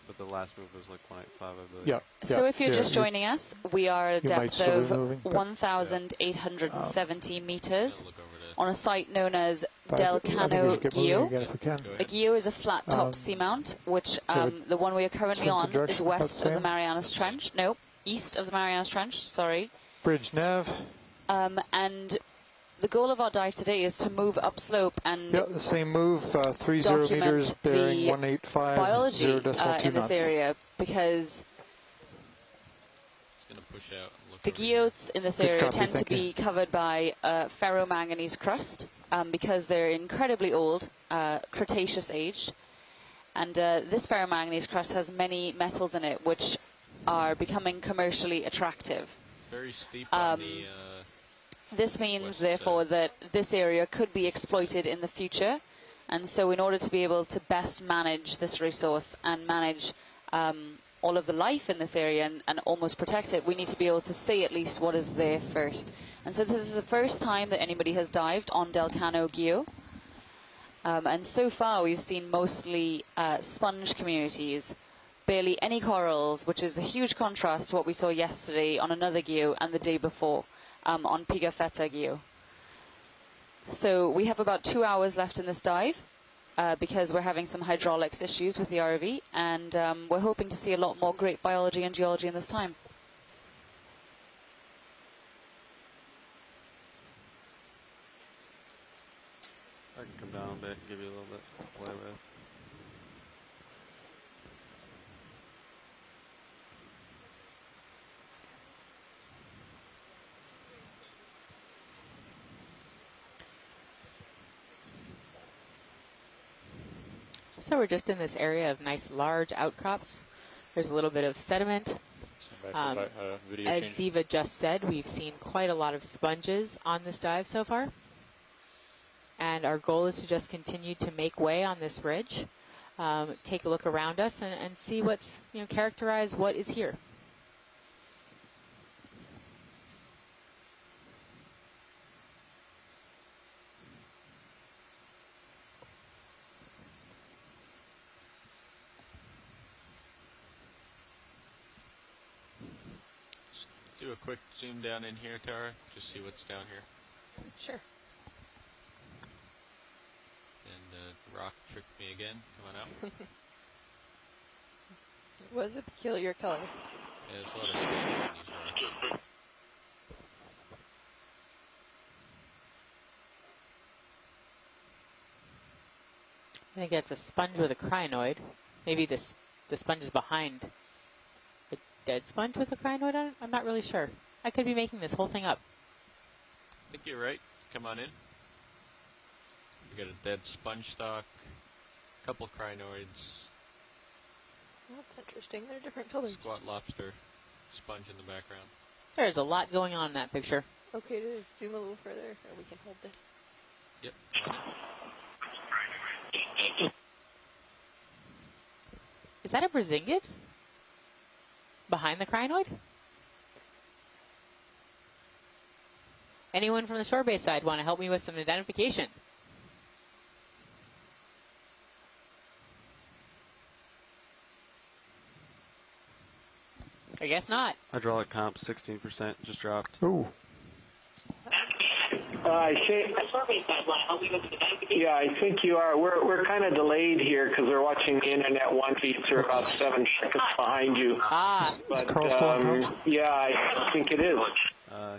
S6: But the last move was like 185, I believe.
S4: Yeah.
S3: So if you're just joining us, we are at a depth of
S4: moving,
S3: 1,870 meters
S1: Look over to
S3: on a site known as Del Cano Gio. A
S1: Go
S3: Gio is a flat top seamount, which the one we are currently
S4: sense of
S3: on is
S4: direction about
S3: west
S4: the
S3: of the
S4: same?
S3: Marianas Trench. No, east of the Marianas Trench, sorry.
S4: Bridge nav.
S3: And the goal of our dive today is to move upslope and
S4: Yeah, the same move, 30
S3: document
S4: meters, bearing
S3: the
S4: 185,
S3: biology
S4: 0.2
S3: in this
S4: knots.
S3: area, because
S1: It's going to push out and look
S3: the
S1: over here.
S3: guyots in this
S4: Good
S3: area
S4: copy,
S3: tend to
S4: thank you.
S3: be covered by ferromanganese crust because they're incredibly old, Cretaceous aged. And this ferromanganese crust has many metals in it which are becoming commercially attractive.
S1: Very steep on the...
S3: This means,
S1: west
S3: therefore,
S1: side.
S3: that this area could be exploited in the future. And so in order to be able to best manage this resource and manage all of the life in this area and almost protect it, we need to be able to see at least what is there first. And so this is the first time that anybody has dived on Del Cano Gio. And so far we've seen mostly sponge communities, barely any corals, which is a huge contrast to what we saw yesterday on another Gio and the day before on Pigafetta Gio. So we have about 2 hours left in this dive because we're having some hydraulics issues with the ROV, and we're hoping to see a lot more great biology and geology in this time.
S6: I can come down a bit and give you a little bit to play with.
S2: So we're just in this area of nice large outcrops. There's a little bit of sediment.
S5: Video
S2: As
S5: change.
S2: Diva just said, we've seen quite a lot of sponges on this dive so far. And our goal is to just continue to make way on this ridge, take a look around us and see what's, characterize what is here.
S1: Do a quick zoom down in here, Tara. Just see what's down here.
S2: Sure.
S1: And the rock tricked me again. Come on out.
S10: It was a peculiar color.
S1: Yeah, there's a lot of staining in these rocks.
S2: I think that's a sponge with a crinoid. Maybe the sponge is behind a dead sponge with a crinoid on it? I'm not really sure. I could be making this whole thing up.
S1: I think you're right. Come on in. We got a dead sponge stock, a couple crinoids,
S10: That's interesting. They're different colors.
S1: squat lobster, sponge in the background.
S2: There's a lot going on in that picture.
S10: Okay, to zoom a little further, or we can hold this.
S1: Yep. On it.
S2: Is that a brazingid? Behind the crinoid? Anyone from the shore base side want to help me with some identification? I guess not.
S6: Hydraulic comp 16% just dropped.
S4: Ooh.
S8: I think you are. We're kind of delayed here because we're watching the internet one feeds are about 7 seconds behind you.
S2: Ah.
S8: But yeah, I think it is.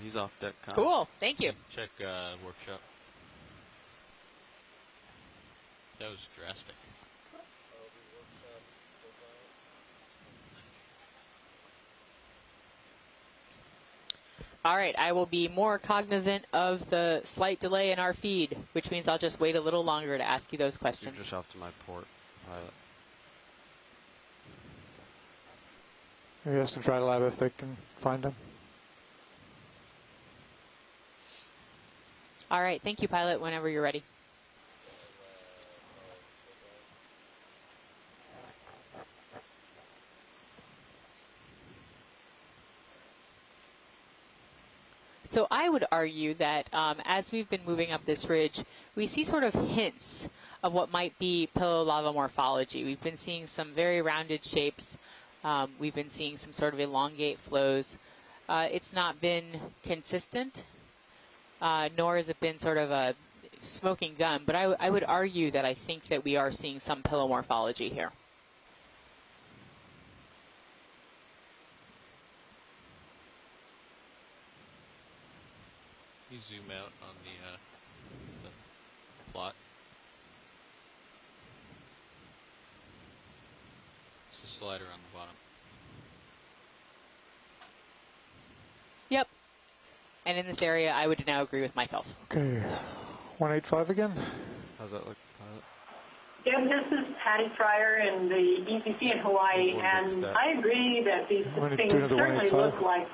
S6: He's off deck.
S2: Cool. Thank you.
S1: Check workshop. That was drastic.
S2: All right, I will be more cognizant of the slight delay in our feed, which means I'll just wait a little longer to ask you those questions.
S6: You're just off to my port, pilot.
S4: Maybe ask the dry lab if they can find him.
S2: All right, thank you, pilot, whenever you're ready. So I would argue that as we've been moving up this ridge, we see sort of hints of what might be pillow lava morphology. We've been seeing some very rounded shapes. We've been seeing some sort of elongate flows. It's not been consistent, nor has it been sort of a smoking gun, but I would argue that I think that we are seeing some pillow morphology here.
S1: You zoom out on the plot. It's a slider on the bottom.
S2: Yep. And in this area, I would now agree with myself.
S4: Okay. 185 again?
S6: How's that look, pilot?
S11: Jim, this is Patty Fryer in the ECC in Hawaii, and I agree that these things certainly look like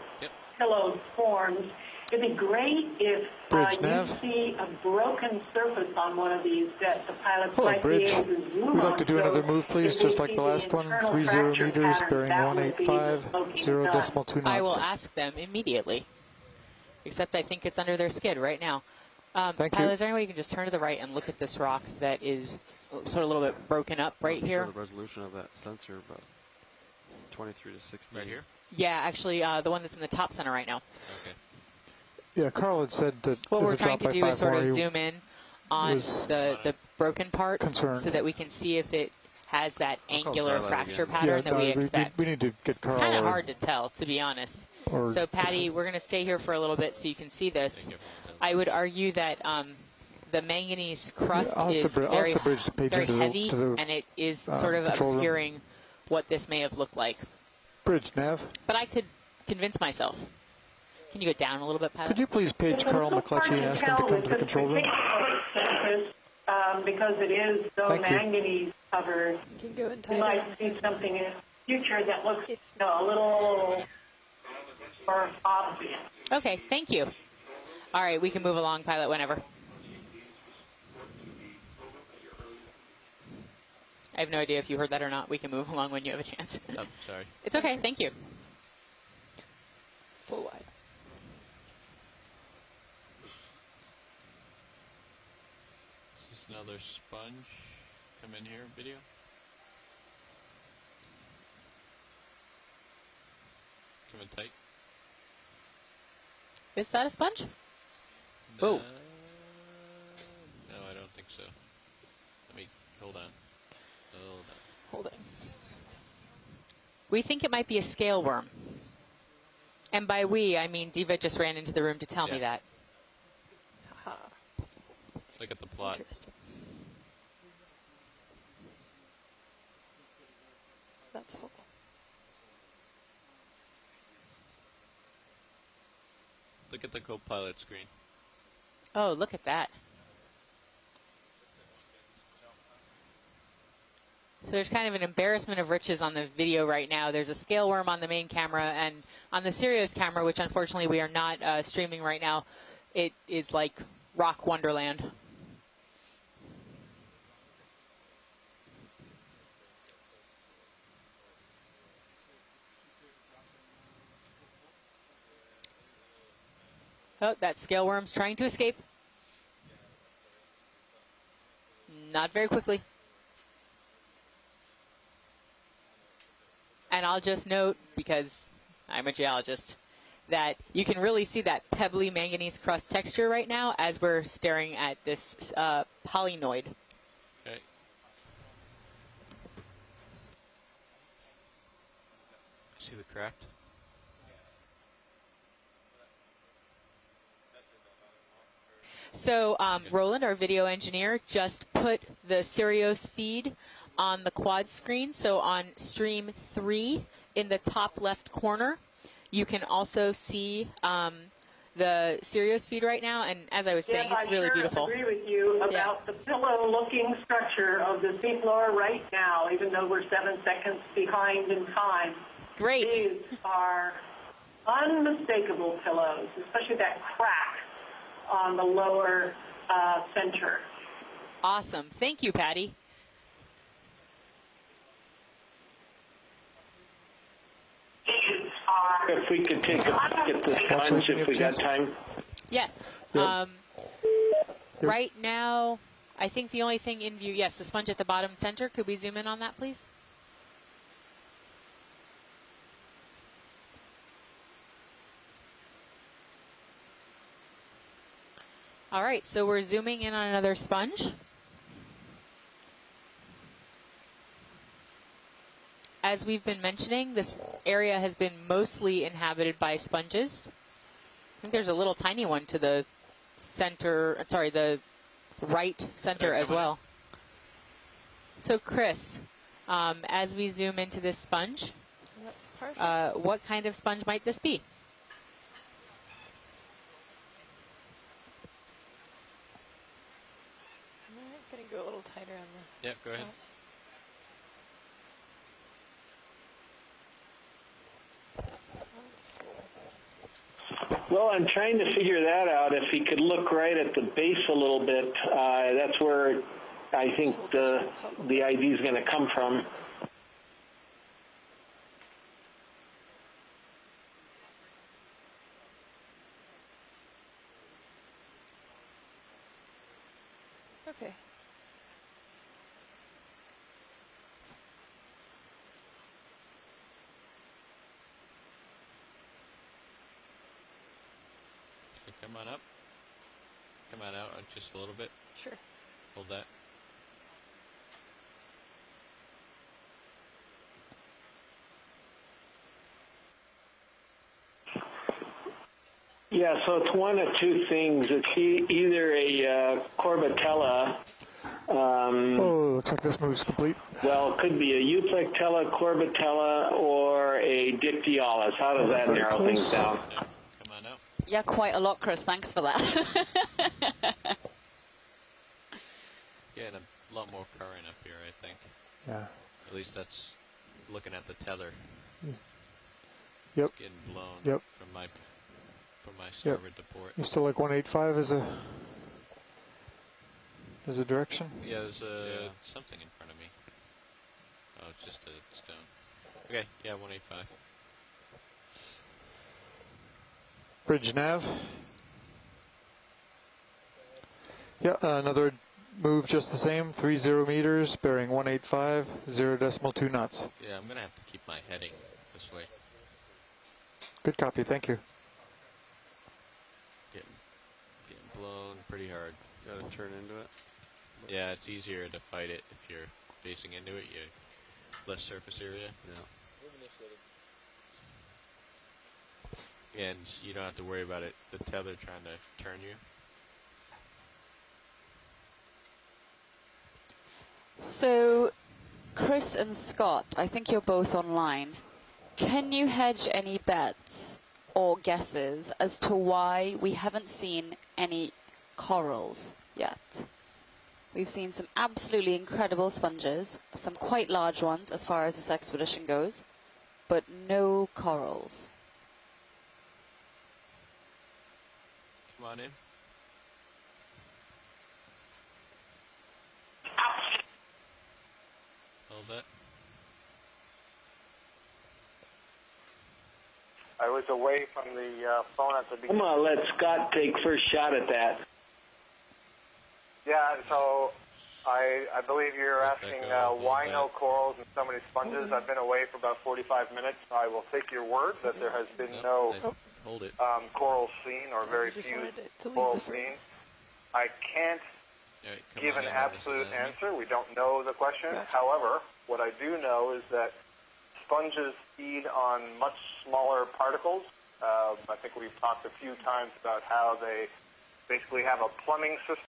S11: pillowed forms. It'd be great if you see a broken surface on one of these that the pilots might be able to zoom on.
S4: We'd like to do another move, please, just like the last one. 30 meters, bearing 185, 0.29.
S2: I will ask them immediately. Except I think it's under their skid right now. Tyler, is there any way you can just turn to the right and look at this rock that is sort of a little bit broken up right here?
S6: The resolution of that sensor, about 23 to 60.
S1: Right here?
S2: Yeah, actually, the one that's in the top center right now.
S1: Okay.
S4: Yeah, Carl had said that
S2: what we're trying to do is sort of zoom in on the broken part so that we can see if it has that angular fracture pattern that we expect.
S4: We need to get Carl.
S2: It's kind of hard to tell, to be honest. So, Patty, we're going to stay here for a little bit so you can see this. I would argue that the manganese crust is very heavy, and it is sort of obscuring what this may have looked like.
S4: Bridge nav.
S2: But I could convince myself. Can you go down a little bit, Pat?
S4: Could you please page Carl McClutchy and ask him to come to the control room?
S11: Because it is so manganese covered, you might see something in the future that looks a little more obvious.
S2: Okay, thank you. All right, we can move along, pilot, whenever. I have no idea if you heard that or not. We can move along when you have a chance.
S1: Oh, sorry.
S2: It's okay, thank you.
S10: Full wide.
S1: Is this another sponge come in here video? Come in tight.
S2: Is that a sponge?
S1: No, no, I don't think so. Let me, hold on.
S10: Hold it.
S2: We think it might be a scale worm. And by we, I mean Diva just ran into the room to tell me that.
S1: Look at the plot.
S10: That's full.
S1: Look at the co-pilot screen.
S2: Oh, look at that. So there's kind of an embarrassment of riches on the video right now. There's a scale worm on the main camera, and on the Seirios camera, which unfortunately we are not streaming right now, it is like rock wonderland. Oh, that scale worm's trying to escape. Not very quickly. And I'll just note, because I'm a geologist, that you can really see that pebbly manganese crust texture right now as we're staring at this polynoid.
S1: Okay. See the cracked?
S2: So Roland, our video engineer, just put the Seirios feed on the quad screen. So on stream 3 in the top left corner, you can also see the Seirios feed right now. And as I was saying, it's really beautiful.
S11: I agree with you about the pillow-looking structure of the seafloor right now, even though we're 7 seconds behind in time.
S2: Great.
S11: These are unmistakable pillows, especially that crack on the lower center.
S2: Awesome. Thank you, Patty.
S8: If we could take a look at the sponge, if we got time.
S2: Yes.
S4: Yep.
S2: Right now, I think the only thing in view, yes, the sponge at the bottom center. Could we zoom in on that, please? All right, so we're zooming in on another sponge. As we've been mentioning, this area has been mostly inhabited by sponges. I think there's a little tiny one to the center, sorry, the right center as well. So Chris, as we zoom into this sponge,
S10: that's perfect.
S2: What kind of sponge might this be?
S10: I'm going to go a little tighter on the...
S1: Yep, go ahead.
S8: Well, I'm trying to figure that out. If he could look right at the base a little bit, that's where I think the ID is going to come from.
S10: Okay.
S1: Come on up. Come on out just a little bit.
S10: Sure.
S1: Hold that.
S8: Yeah, so it's one of two things. It's either a Corbitella.
S4: Oh, looks like this move's complete.
S8: Well, it could be a Euplectella, Corbitella, or a Dictyolis. How does that narrow things down?
S1: Yeah. Come on out.
S3: Yeah, quite a lot, Chris. Thanks for that.
S1: Yeah, and a lot more current up here, I think.
S4: Yeah.
S1: At least that's looking at the tether.
S4: Yep.
S1: Getting blown
S4: Yep.
S1: from my starboard to port.
S4: You still like 185 as a direction?
S1: Yeah, there's something in front of me. Oh, it's just a stone. Okay, yeah, 185.
S4: Bridge nav. Yeah, another move just the same, 30 meters, bearing 185, 0.2 knots.
S1: Yeah, I'm going to have to keep my heading this way.
S4: Good copy, thank you.
S1: Getting blown pretty hard.
S6: Got to turn into it.
S1: Yeah, it's easier to fight it if you're facing into it. You less surface area. Yeah. And you don't have to worry about it, the tether trying to turn you.
S3: So, Chris and Scott, I think you're both online. Can you hedge any bets or guesses as to why we haven't seen any corals yet? We've seen some absolutely incredible sponges, some quite large ones as far as this expedition goes, but no corals.
S1: Come on in. Hold that.
S12: I was away from the phone at the beginning.
S8: I'm going to let Scott take first shot at that.
S12: Yeah, so I believe you're asking why no corals and so many sponges. I've been away for about 45 minutes. I will take your word that there has been no
S1: hold it.
S12: Corals seen, or very few corals seen. I can't give an absolute answer. We don't know the question. Gotcha. However, what I do know is that sponges feed on much smaller particles. I think we've talked a few times about how they basically have a plumbing system